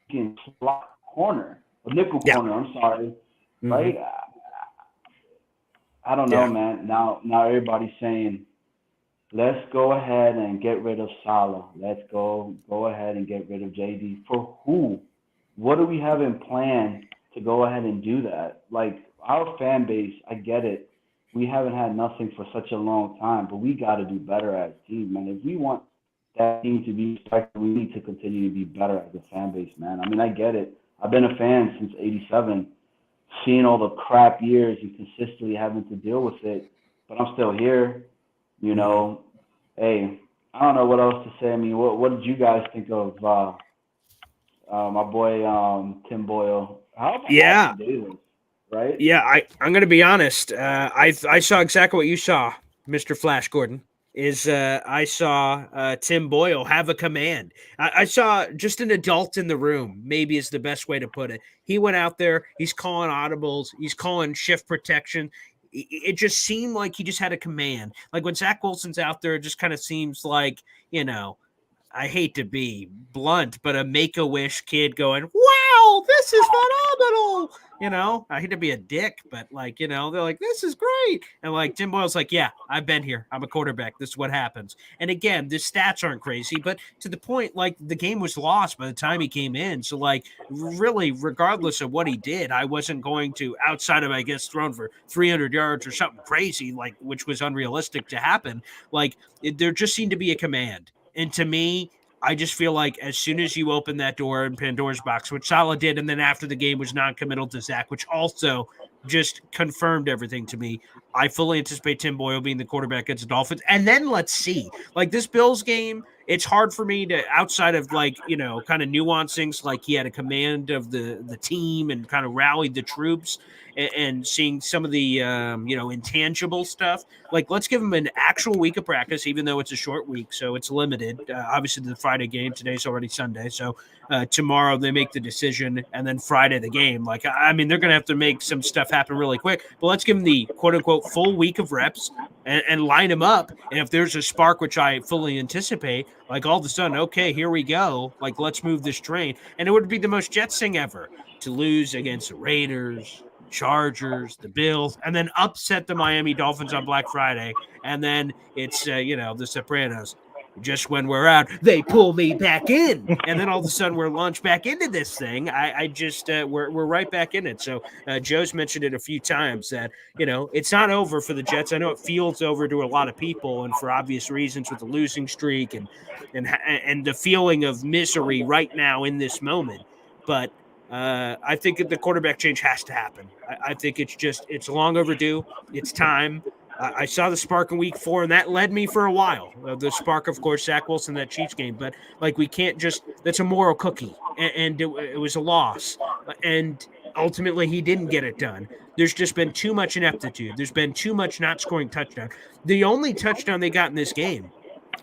fucking slot corner, a nickel corner. I'm sorry, right? I don't know, man. Now everybody's saying, let's go ahead and get rid of Salah. Let's go ahead and get rid of JD. For who? What do we have in plan to go ahead and do that? Like, our fan base, I get it. We haven't had nothing for such a long time, but we got to do better as a team, man. If we want that team to be respected, we need to continue to be better as a fan base, man. I mean, I get it. I've been a fan since '87, seeing all the crap years and consistently having to deal with it, but I'm still here, you know. Hey, I don't know what else to say. I mean, what did you guys think of my boy Tim Boyle? How about Austin Davis? Right? Yeah, I'm going to be honest. I saw exactly what you saw, Mr. Flash Gordon. I saw Tim Boyle have a command. I saw just an adult in the room, maybe is the best way to put it. He went out there. He's calling audibles. He's calling shift protection. It just seemed like he just had a command. Like when Zach Wilson's out there, it just kind of seems like, you know, I hate to be blunt, but a Make-A-Wish kid going, wow, this is phenomenal. You know, I hate to be a dick, but like, you know, they're like, this is great. And like Tim Boyle's like, yeah, I've been here. I'm a quarterback. This is what happens. And again, the stats aren't crazy, but to the point, like the game was lost by the time he came in. So like really, regardless of what he did, I wasn't going to, outside of, I guess, thrown for 300 yards or something crazy, like, which was unrealistic to happen. Like there just seemed to be a command. And to me, I just feel like as soon as you open that door in Pandora's box, which Salah did, and then after the game was non-committal to Zach, which also just confirmed everything to me, I fully anticipate Tim Boyle being the quarterback against the Dolphins. And then let's see. Like this Bills game, it's hard for me to, outside of like, you know, kind of nuance things, like he had a command of the team and kind of rallied the troops and seeing some of the, you know, intangible stuff. Like, let's give him an actual week of practice, even though it's a short week, so it's limited. Obviously, the Friday game, today's already Sunday, so tomorrow they make the decision, and then Friday the game. Like, I mean, they're going to have to make some stuff happen really quick, but let's give him the quote-unquote full week of reps and line him up, and if there's a spark, which I fully anticipate, like all of a sudden, okay, here we go, like let's move this train, and it would be the most Jets thing ever to lose against the Raiders, Chargers, the Bills, and then upset the Miami Dolphins on Black Friday. And then it's, you know, the Sopranos. Just when we're out, they pull me back in. And then all of a sudden we're launched back into this thing. I just, we're right back in it. So Joe's mentioned it a few times that, you know, it's not over for the Jets. I know it feels over to a lot of people and for obvious reasons with the losing streak and the feeling of misery right now in this moment. But I think that the quarterback change has to happen. I think it's long overdue. It's time. I saw the spark in week 4, and that led me for a while. The spark, of course, Zach Wilson, that Chiefs game. But, like, we can't just – that's a moral cookie, and it was a loss. And ultimately, he didn't get it done. There's just been too much ineptitude. There's been too much not scoring touchdown. The only touchdown they got in this game,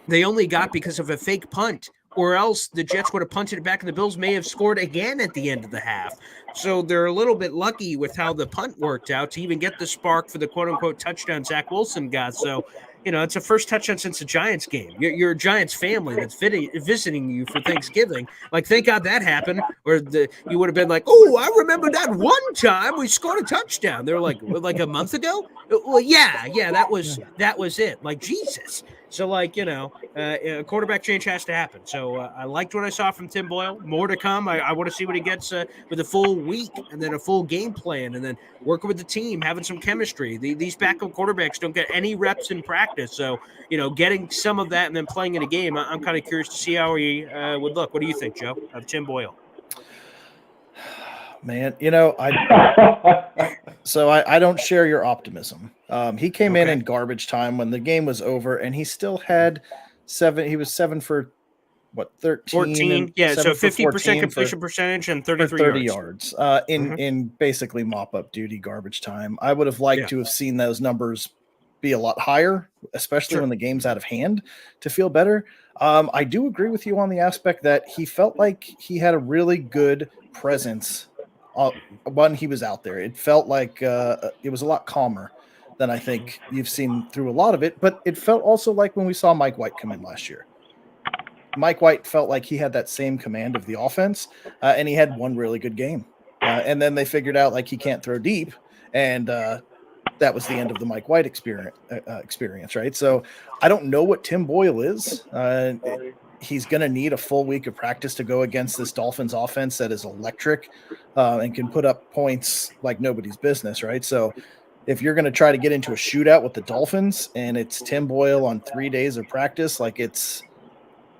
they only got because of a fake punt, or else the Jets would have punted it back, and the Bills may have scored again at the end of the half. So they're a little bit lucky with how the punt worked out to even get the spark for the quote-unquote touchdown Zach Wilson got. So, you know, it's the first touchdown since the Giants game. You're a Giants family that's visiting you for Thanksgiving. Like, thank God that happened. Or you would have been like, oh, I remember that one time we scored a touchdown. They were like a month ago? Well, yeah, that was it. Like, Jesus. So, like, you know, a quarterback change has to happen. So I liked what I saw from Tim Boyle. More to come. I want to see what he gets with a full week and then a full game plan and then working with the team, having some chemistry. These backup quarterbacks don't get any reps in practice. So, you know, getting some of that and then playing in a game, I'm kind of curious to see how he would look. What do you think, Joe, of Tim Boyle? Man, you know, I don't share your optimism. He came in garbage time when the game was over, and he still had 7. He was 7 for what, 14? Yeah, so 50% completion percentage and 30 yards. In basically mop up duty garbage time. I would have liked to have seen those numbers be a lot higher, especially when the game's out of hand, to feel better. I do agree with you on the aspect that he felt like he had a really good presence One, he was out there. It felt like it was a lot calmer than I think you've seen through a lot of it. But it felt also like when we saw Mike White come in last year. Mike White felt like he had that same command of the offense, and he had one really good game. And then they figured out like he can't throw deep, and that was the end of the Mike White experience, right? So I don't know what Tim Boyle is. He's going to need a full week of practice to go against this Dolphins offense that is electric and can put up points like nobody's business, right? So if you're going to try to get into a shootout with the Dolphins and it's Tim Boyle on 3 days of practice, like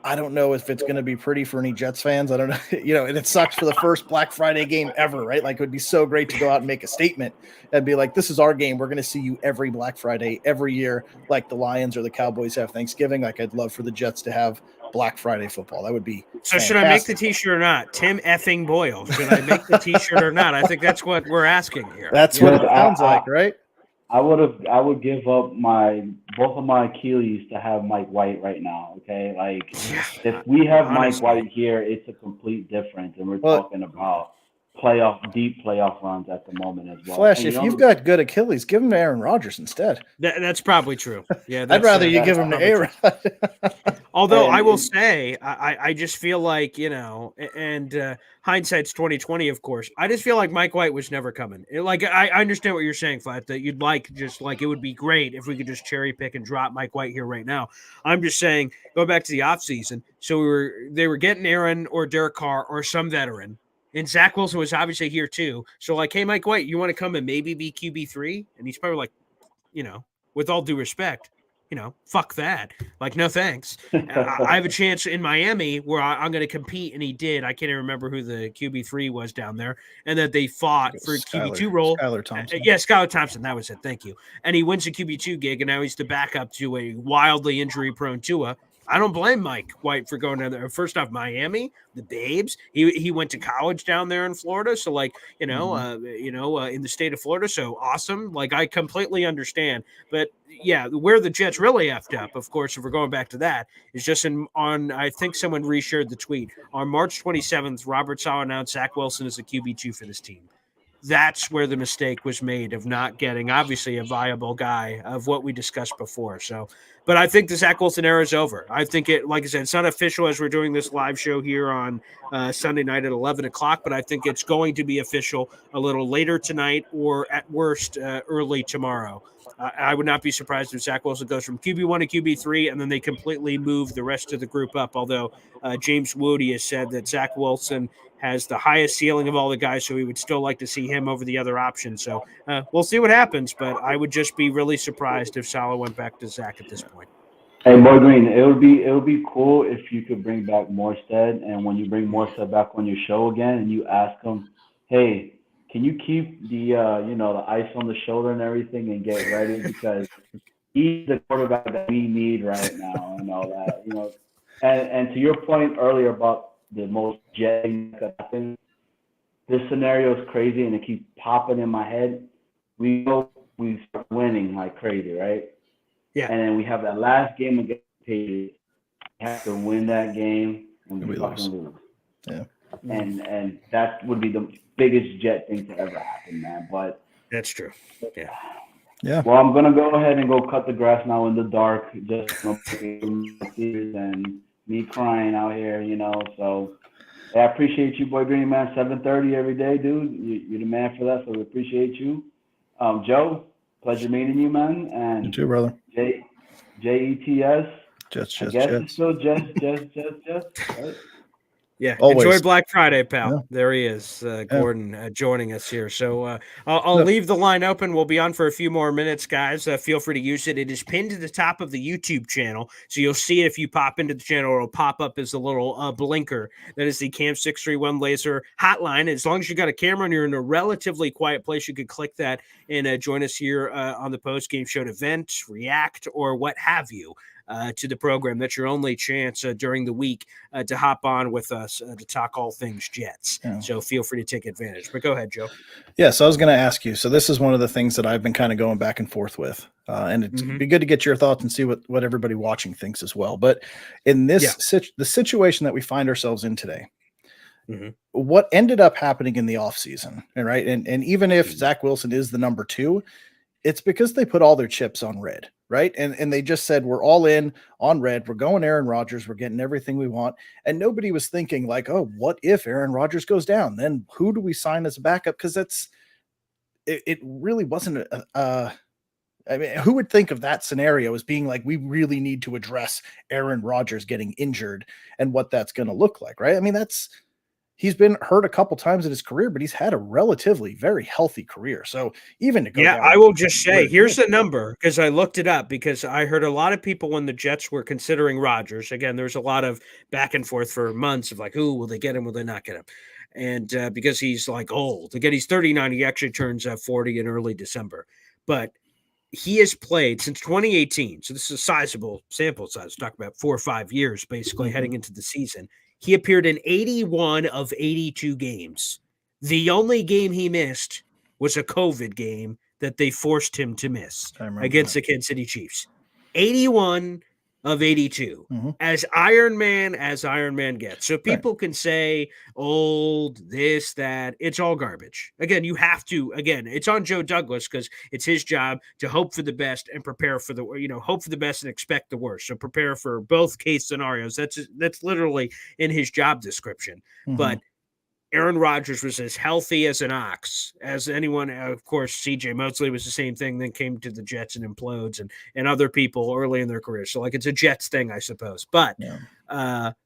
I don't know if it's going to be pretty for any Jets fans. I don't know, and it sucks for the first Black Friday game ever, right? Like it would be so great to go out and make a statement and be like, this is our game. We're going to see you every Black Friday, every year, like the Lions or the Cowboys have Thanksgiving. Like I'd love for the Jets to have Black Friday football. That would be so. fantastic. Should I make the T-shirt or not? Tim effing Boyle. Should I make the T-shirt or not? I think that's what we're asking here. That's what it sounds like, right? I would give up both of my Achilles to have Mike White right now. Okay, like if we have Mike White here, it's a complete difference, and we're talking about deep playoff runs at the moment as well. Flesh, if you've got good Achilles, give them to Aaron Rodgers instead. That's probably true. Yeah, I'd rather you give them to A-Rod. Although I will say, I just feel like, and hindsight's 2020, of course. I just feel like Mike White was never coming. I understand what you're saying, Flat, that you'd it would be great if we could just cherry pick and drop Mike White here right now. I'm just saying, go back to the offseason. So they were getting Aaron or Derek Carr or some veteran. And Zach Wilson was obviously here too. So like, hey, Mike White, you want to come and maybe be QB3? And he's probably like, with all due respect, fuck that. Like, no thanks. I have a chance in Miami where I'm going to compete. And he did. I can't even remember who the QB3 was down there. And that they fought for QB2 role. Skylar Thompson. Skylar Thompson. That was it. Thank you. And he wins a QB2 gig. And now he's the backup to a wildly injury-prone Tua. I don't blame Mike White for going down there. First off, Miami, the Babes. He went to college down there in Florida, so in the state of Florida. So awesome. Like I completely understand, but yeah, where the Jets really effed up, of course, if we're going back to that, is just I think someone reshared the tweet on March 27th. Robert Saleh announced Zach Wilson is the QB2 for this team. That's where the mistake was made of not getting, obviously, a viable guy of what we discussed before. So, but I think the Zach Wilson era is over. I think like I said, it's not official as we're doing this live show here on Sunday night at 11 o'clock, but I think it's going to be official a little later tonight or at worst early tomorrow. I would not be surprised if Zach Wilson goes from QB1 to QB3 and then they completely move the rest of the group up, although James Woody has said that Zach Wilson has the highest ceiling of all the guys, so we would still like to see him over the other options. So we'll see what happens, but I would just be really surprised if Saleh went back to Zach at this point. Hey, Boy Green, it would be cool if you could bring back Morstead, and when you bring Morstead back on your show again, and you ask him, hey, can you keep the the ice on the shoulder and everything and get ready because he's the quarterback that we need right now and all that, And to your point earlier about the most jetting that could happen. This scenario is crazy and it keeps popping in my head. We know we start winning like crazy, right? Yeah. And then we have that last game against the Patriots. We have to win that game and we fucking lose. Yeah. And that would be the biggest Jet thing to ever happen, man. But that's true. Yeah. Yeah. Well, I'm gonna go ahead and go cut the grass now in the dark, just and me crying out here, So I appreciate you, Boy Green, man. 7:30 every day, dude. You're the man for that, so we appreciate you. Joe, pleasure meeting you, man. And you too, brother. Jets. Jets. It's still Jets, right? Yeah, always. Enjoy Black Friday, pal. Yeah. There he is, Gordon, joining us here. So I'll leave the line open. We'll be on for a few more minutes, guys. Feel free to use it. It is pinned to the top of the YouTube channel, so you'll see it if you pop into the channel. It'll pop up as a little blinker. That is the Cam 631 Laser hotline. As long as you got a camera and you're in a relatively quiet place, you could click that and join us here on the Postgame Show to vent, react, or what have you. To the program. That's your only chance during the week to hop on with us to talk all things Jets. Yeah. So feel free to take advantage. But go ahead, Joe. Yeah, so I was going to ask you. So this is one of the things that I've been kind of going back and forth with. And it'd be good to get your thoughts and see what everybody watching thinks as well. But in this the situation that we find ourselves in today, What ended up happening in the offseason, right? And even if Zach Wilson is the number 2, it's because they put all their chips on red, right? And they just said, we're all in on red. We're going Aaron Rodgers. We're getting everything we want. And nobody was thinking like, oh, what if Aaron Rodgers goes down? Then who do we sign as a backup? Because it really wasn't I mean, who would think of that scenario as being like, we really need to address Aaron Rodgers getting injured and what that's going to look like, right? I mean, he's been hurt a couple times in his career, but he's had a relatively very healthy career. So even to go down, I will just say, here's the number, because I looked it up, because I heard a lot of people when the Jets were considering Rodgers. Again, there's a lot of back and forth for months of like, who will they get him? Will they not get him? And because he's like old, again, he's 39. He actually turns 40 in early December, but he has played since 2018. So this is a sizable sample size. Talk about 4 or 5 years, basically heading into the season. He appeared in 81 of 82 games. The only game he missed was a COVID game that they forced him to miss against the Kansas City Chiefs. 81 of 82. As Iron Man gets. So people can say old, this, that. It's all garbage. Again, you have to, it's on Joe Douglas because it's his job to hope for the best and prepare for the, hope for the best and expect the worst. So prepare for both case scenarios. That's literally in his job description. But Aaron Rodgers was as healthy as an ox as anyone. Of course, CJ Mosley was the same thing, then came to the Jets and implodes, and other people early in their career. So, like, it's a Jets thing, I suppose. But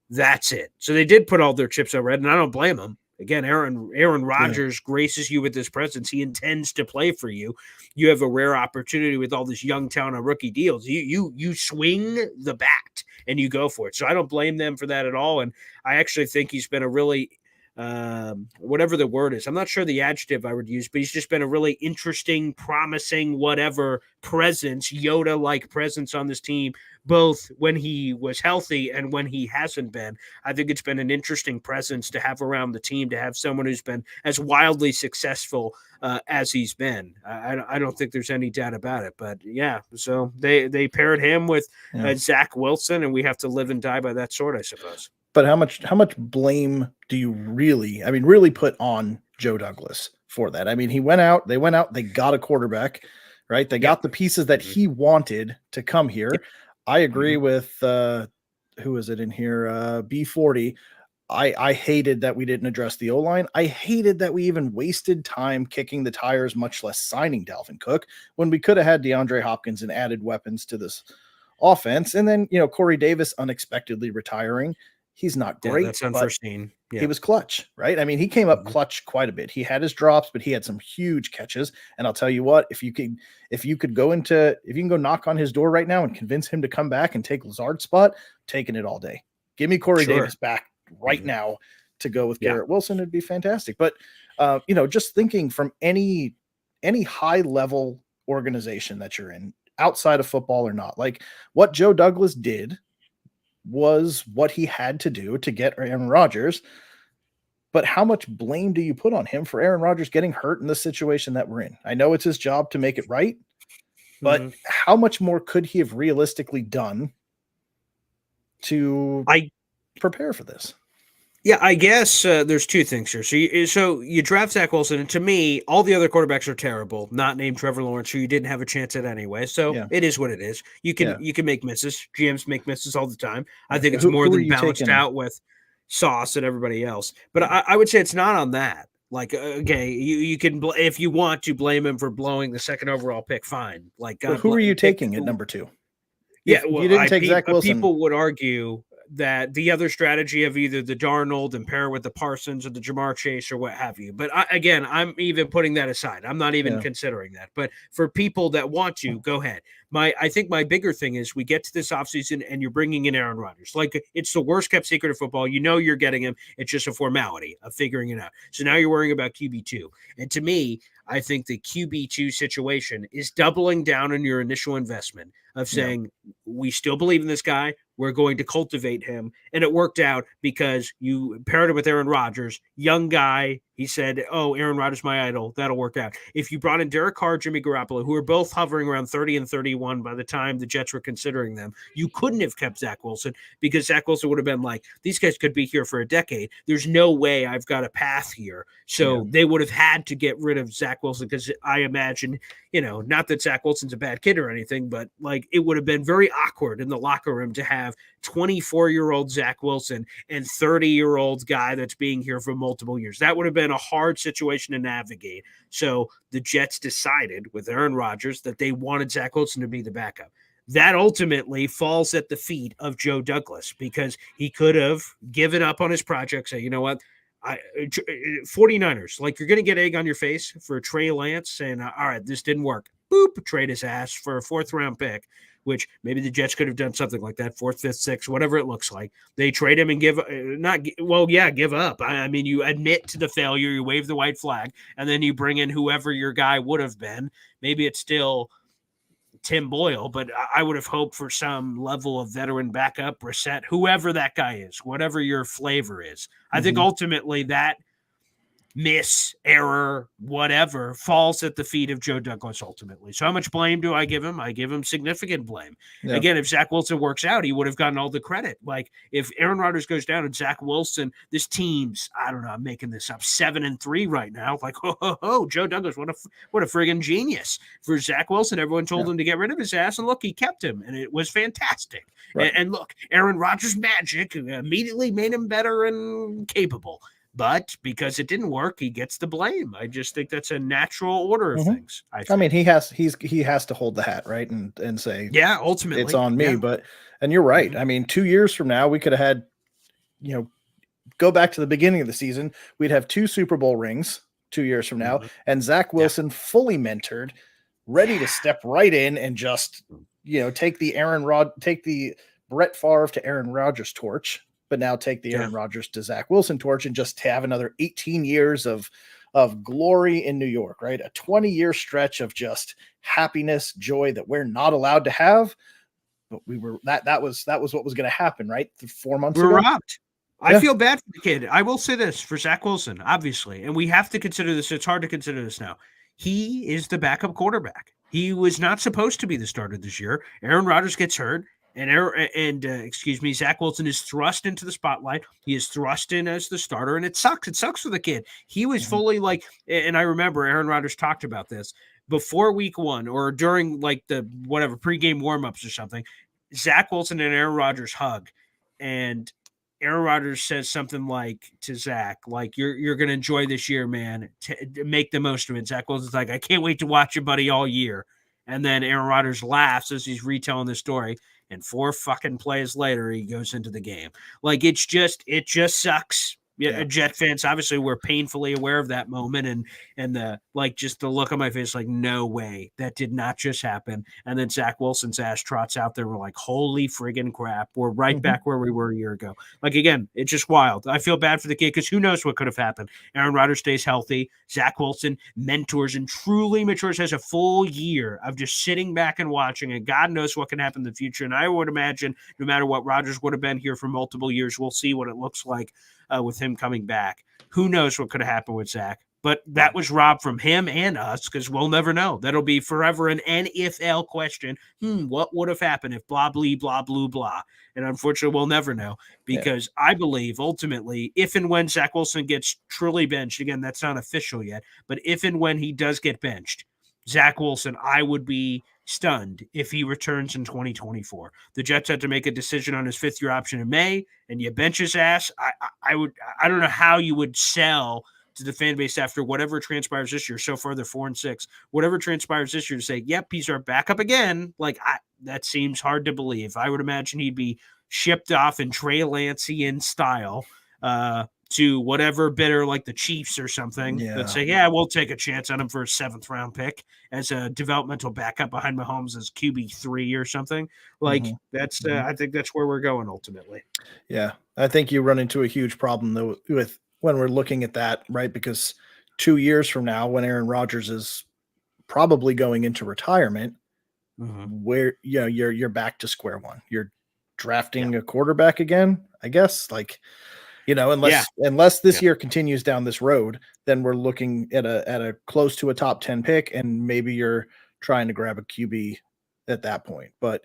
that's it. So they did put all their chips on red, and I don't blame them. Again, Aaron Rodgers graces you with his presence. He intends to play for you. You have a rare opportunity with all this young talent on rookie deals. You swing the bat and you go for it. So I don't blame them for that at all. And I actually think he's been a really whatever the word is. I'm not sure the adjective I would use, but he's just been a really interesting, promising, whatever presence, Yoda-like presence on this team, both when he was healthy and when he hasn't been. I think it's been an interesting presence to have around the team, to have someone who's been as wildly successful as he's been. I don't think there's any doubt about it, but yeah, so they paired him with Zach Wilson, and we have to live and die by that sword, I suppose. But how much blame do you really put on Joe Douglas for that? I mean, they went out, they got a quarterback, right? They got the pieces that he wanted to come here. I agree with who is it in here? B40. I hated that we didn't address the O-line. I hated that we even wasted time kicking the tires, much less signing Dalvin Cook, when we could have had DeAndre Hopkins and added weapons to this offense. And then, Corey Davis unexpectedly retiring. He's not great. That's unforeseen. He was clutch, right? I mean, he came up clutch quite a bit. He had his drops, but he had some huge catches. And I'll tell you what, if you can go knock on his door right now and convince him to come back and take Lazard's spot, taking it all day. Give me Corey Davis back right now to go with Garrett Wilson. It'd be fantastic. But just thinking from any high level organization that you're in, outside of football or not, like what Joe Douglas did was what he had to do to get Aaron Rodgers. But how much blame do you put on him for Aaron Rodgers getting hurt in the situation that we're in? I know it's his job to make it right, but how much more could he have realistically done to prepare for this? Yeah, I guess there's two things here. So you draft Zach Wilson, and to me, all the other quarterbacks are terrible, not named Trevor Lawrence, who you didn't have a chance at anyway. So it is what it is. You can make misses. GMs make misses all the time. I think it's more than balanced out with Sauce and everybody else. But I would say it's not on that. Like, okay, you can if you want to blame him for blowing the second overall pick, fine. Like, who are you taking at number 2? Yeah, well, you didn't take Zach Wilson. People would argue that the other strategy of either the Darnold and pair with the Parsons or the Jamar Chase or what have you. But I'm even putting that aside. I'm not even considering that. But for people that want to, go ahead. I think my bigger thing is we get to this offseason and you're bringing in Aaron Rodgers. Like, it's the worst kept secret of football. You're getting him. It's just a formality of figuring it out. So now you're worrying about QB2. And to me, I think the QB2 situation is doubling down on your initial investment of saying, we still believe in this guy. We're going to cultivate him. And it worked out because you paired it with Aaron Rodgers, young guy, He said, "Oh, Aaron Rodgers, my idol. That'll work out." If you brought in Derek Carr, Jimmy Garoppolo, who are both hovering around 30 and 31 by the time the Jets were considering them, you couldn't have kept Zach Wilson because Zach Wilson would have been like, these guys could be here for a decade. There's no way I've got a path here. So they would have had to get rid of Zach Wilson because I imagine, not that Zach Wilson's a bad kid or anything, but like it would have been very awkward in the locker room to have 24-year-old Zach Wilson and 30-year-old guy that's being here for multiple years. That would have been a hard situation to navigate. So the Jets decided with Aaron Rodgers that they wanted Zach Wilson to be the backup. That ultimately falls at the feet of Joe Douglas because he could have given up on his project, say, you know what, 49ers, like you're going to get egg on your face for Trey Lance saying, all right, this didn't work. Boop, trade his ass for a 4th-round pick, which maybe the Jets could have done something like that, 4th, 5th, 6th, whatever it looks like. They trade him and give up. I mean, you admit to the failure, you wave the white flag, and then you bring in whoever your guy would have been. Maybe it's still Tim Boyle, but I would have hoped for some level of veteran backup, Brissett, whoever that guy is, whatever your flavor is. I think ultimately that error, whatever, falls at the feet of Joe Douglas ultimately. So how much blame do I give him? I give him significant blame. Yeah. Again, if Zach Wilson works out, he would have gotten all the credit. Like if Aaron Rodgers goes down and Zach Wilson, this team's, I don't know, I'm making this up, 7-3 right now. Like, Joe Douglas, what a friggin' genius. For Zach Wilson, everyone told him to get rid of his ass, and look, he kept him, and it was fantastic. Right. And look, Aaron Rodgers' magic immediately made him better and capable. But because it didn't work, he gets the blame. I just think that's a natural order of things. I mean, he has to hold the hat, right, and say, yeah, ultimately it's on me. Yeah. And you're right. I mean, 2 years from now, we could have had, go back to the beginning of the season, we'd have 2 Super Bowl rings 2 years from now, and Zach Wilson fully mentored, ready to step right in and just take the Brett Favre to Aaron Rodgers torch. But now take the Aaron Rodgers to Zach Wilson torch and just have another 18 years of glory in New York, right? A 20-year stretch of just happiness, joy that we're not allowed to have. But we were that was what was going to happen, right? 4 months ago. We're robbed. I feel bad for the kid. I will say this for Zach Wilson, obviously, and we have to consider this. It's hard to consider this now. He is the backup quarterback. He was not supposed to be the starter this year. Aaron Rodgers gets hurt. Zach Wilson is thrust into the spotlight. He is thrust in as the starter, and it sucks. It sucks for the kid. He was fully like, and I remember Aaron Rodgers talked about this before week 1 or during like the whatever pregame warmups or something. Zach Wilson and Aaron Rodgers hug, and Aaron Rodgers says something like to Zach, like, you're going to enjoy this year, man. Make the most of it. Zach Wilson's like, I can't wait to watch you, buddy, all year. And then Aaron Rodgers laughs as he's retelling the story. And 4 fucking plays later, he goes into the game. Like, it just sucks. Yeah, Jet fans obviously were painfully aware of that moment, and the just the look on my face, like, no way, that did not just happen. And then Zach Wilson's ass trots out there. We're like, holy friggin' crap, we're right back where we were a year ago. Like, again, it's just wild. I feel bad for the kid because who knows what could have happened. Aaron Rodgers stays healthy. Zach Wilson mentors and truly matures, has a full year of just sitting back and watching, and God knows what can happen in the future. And I would imagine no matter what, Rodgers would have been here for multiple years. We'll see what it looks like with him coming back. Who knows what could have happened with Zach? But that was robbed from him and us because we'll never know. That'll be forever an NFL question. What would have happened if blah, blah, blah, blah, blah? And unfortunately, we'll never know because I believe ultimately if and when Zach Wilson gets truly benched, again, that's not official yet, but if and when he does get benched, Zach Wilson, I would be stunned if he returns in 2024. The Jets had to make a decision on his 5th-year option in May, and you bench his ass. I don't know how you would sell to the fan base after whatever transpires this year. So far, they're 4-6. Whatever transpires this year to say, yep, he's our backup again. Like, that seems hard to believe. I would imagine he'd be shipped off in Trey Lancian style to whatever bidder like the Chiefs or something that say, we'll take a chance on him for a 7th-round pick as a developmental backup behind Mahomes as QB3 or something. Like that's I think that's where we're going ultimately. Yeah, I think you run into a huge problem though with when we're looking at that, right? Because 2 years from now, when Aaron Rodgers is probably going into retirement, where you're back to square one. You're drafting a quarterback again, I guess. Like, Unless this year continues down this road, then we're looking at a close to a top 10 pick, and maybe you're trying to grab a QB at that point. But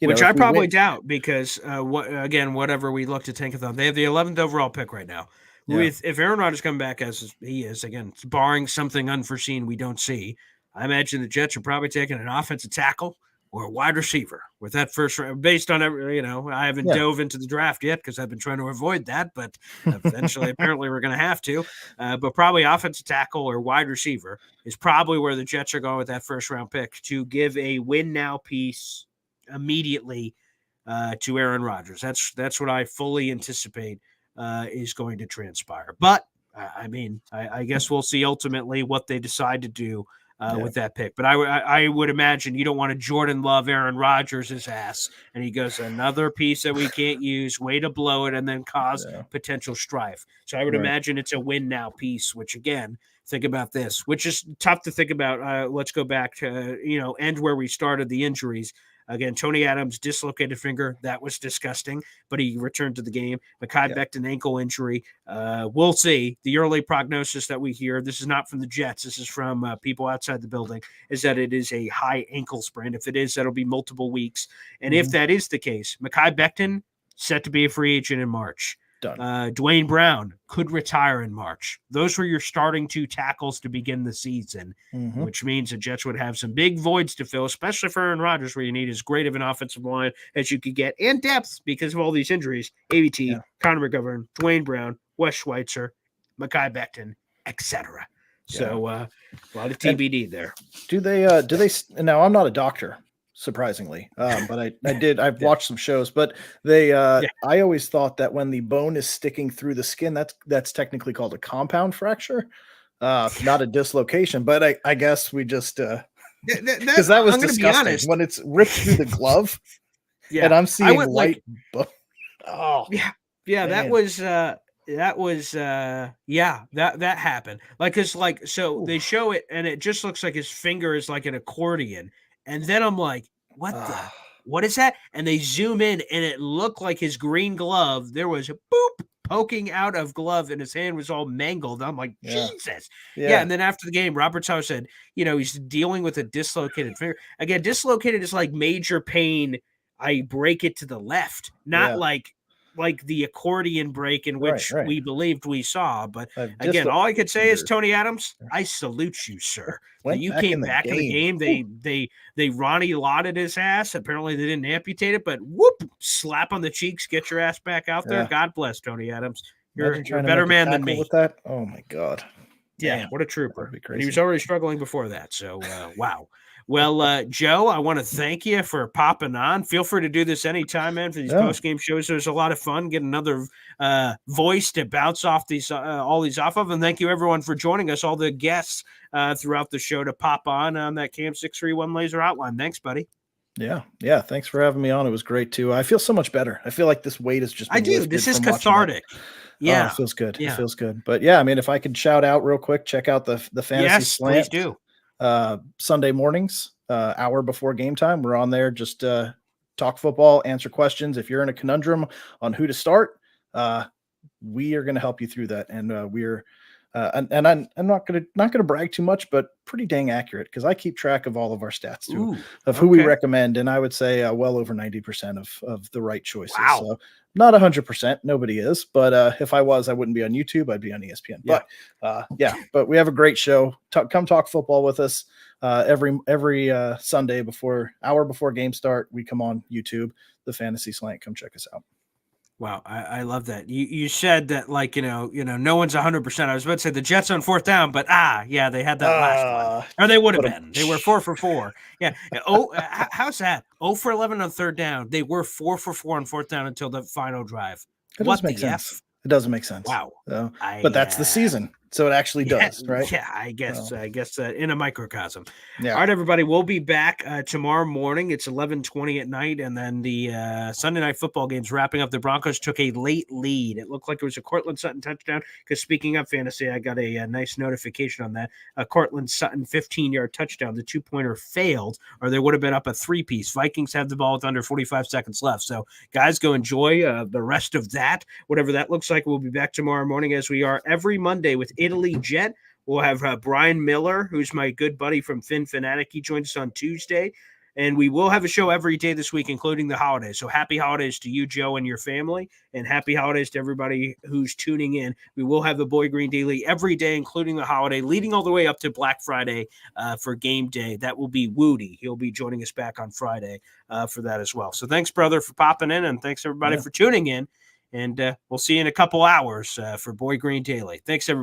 which I probably doubt, because whatever we look to Tankathon, they have the 11th overall pick right now. Yeah. If Aaron Rodgers come back as he is, again, barring something unforeseen we don't see, I imagine the Jets are probably taking an offensive tackle or a wide receiver with that first round, based on I haven't dove into the draft yet because I've been trying to avoid that, but eventually apparently we're going to have to. But probably offensive tackle or wide receiver is probably where the Jets are going with that first round pick to give a win now piece immediately to Aaron Rodgers. That's what I fully anticipate is going to transpire. But I guess we'll see ultimately what they decide to do with that pick. But I would imagine you don't want to Jordan Love Aaron Rodgers' ass, and he goes, another piece that we can't use, way to blow it, and then cause potential strife. So I would imagine it's a win now piece, which again, think about this, which is tough to think about. Let's go back to, end where we started, the injuries. Again, Tony Adams, dislocated finger. That was disgusting, but he returned to the game. Mekhi Becton, ankle injury. We'll see. The early prognosis that we hear, this is not from the Jets, this is from people outside the building, is that it is a high ankle sprain. If it is, that'll be multiple weeks. And if that is the case, Mekhi Becton, set to be a free agent in March. Dwayne Brown could retire in March. Those were your starting two tackles to begin the season, which means the Jets would have some big voids to fill, especially for Aaron Rodgers, where you need as great of an offensive line as you could get, and depth because of all these injuries. AVT, Connor McGovern, Dwayne Brown, Wes Schweitzer, Mekhi Becton, etc. So a lot of TBD there. Do they now, I'm not a doctor, surprisingly, but I've watched some shows, but I always thought that when the bone is sticking through the skin, that's technically called a compound fracture, not a dislocation. But I guess we just because that was disgusting when it's ripped through the glove. And I'm seeing white bone. Oh man. that happened. They show it and it just looks like his finger is like an accordion. And then I'm like, what is that? And they zoom in and it looked like his green glove. There was a boop poking out of glove and his hand was all mangled. I'm like, Jesus. Yeah. And then after the game, Robert Sauer said, he's dealing with a dislocated finger. Again, dislocated is like major pain. I break it to the left, not like the accordion break in which we believed we saw. But again, all I could say is, Tony Adams, I salute you, sir. You came back in the game. They Ronnie Lotted his ass. Apparently they didn't amputate it, but slap on the cheeks, get your ass back out there. God bless Tony Adams. You're a better man than me. With that? Oh my God. Yeah. Damn. What a trooper. And he was already struggling before that. So wow. Well, Joe, I want to thank you for popping on. Feel free to do this anytime, man, for these post-game shows. There's a lot of fun. Get another voice to bounce off these all these off of. And thank you, everyone, for joining us, all the guests throughout the show to pop on that Cam 631 laser outline. Thanks, buddy. Yeah. Thanks for having me on. It was great, too. I feel so much better. I feel like this weight is just This is cathartic. Yeah. It feels good. Yeah. It feels good. But, if I could shout out real quick, check out the Fantasy Slant. Yes, please do. Sunday mornings, hour before game time. We're on there, just talk football, answer questions. If you're in a conundrum on who to start, we are going to help you through that. And we're and I'm not gonna brag too much, but pretty dang accurate, because I keep track of all of our stats too, of who we recommend, and I would say well over 90% of the right choices. Wow. So not 100%, nobody is, but if I was, I wouldn't be on YouTube, I'd be on ESPN. Yeah. But but we have a great show. Come talk football with us every Sunday hour before game start. We come on YouTube, the Fantasy Slant. Come check us out. Wow, I love that. You said that, like, no one's 100%. I was about to say the Jets on fourth down, but they had that last one, or they would have been. They were 4 for 4. Yeah. How's that? 0 for 11 on third down. They were 4 for 4 on fourth down until the final drive. It doesn't make sense. It doesn't make sense. Wow. But that's the season. So it actually does, right? Yeah, I guess in a microcosm. Yeah. All right, everybody, we'll be back tomorrow morning. It's 11:20 at night, and then the Sunday night football game's wrapping up. The Broncos took a late lead. It looked like it was a Cortland Sutton touchdown, because speaking of fantasy, I got a nice notification on that. A Cortland Sutton 15-yard touchdown. The two-pointer failed, or there would have been up a three-piece. Vikings have the ball with under 45 seconds left. So, guys, go enjoy the rest of that, whatever that looks like. We'll be back tomorrow morning, as we are every Monday, with Italy Jet. We'll have Brian Miller, who's my good buddy from Fin Fanatic. He joins us on Tuesday. And we will have a show every day this week, including the holidays. So happy holidays to you, Joe, and your family. And happy holidays to everybody who's tuning in. We will have the Boy Green Daily every day, including the holiday, leading all the way up to Black Friday for game day. That will be Woody. He'll be joining us back on Friday for that as well. So thanks, brother, for popping in. And thanks, everybody, for tuning in. And we'll see you in a couple hours for Boy Green Daily. Thanks, everybody.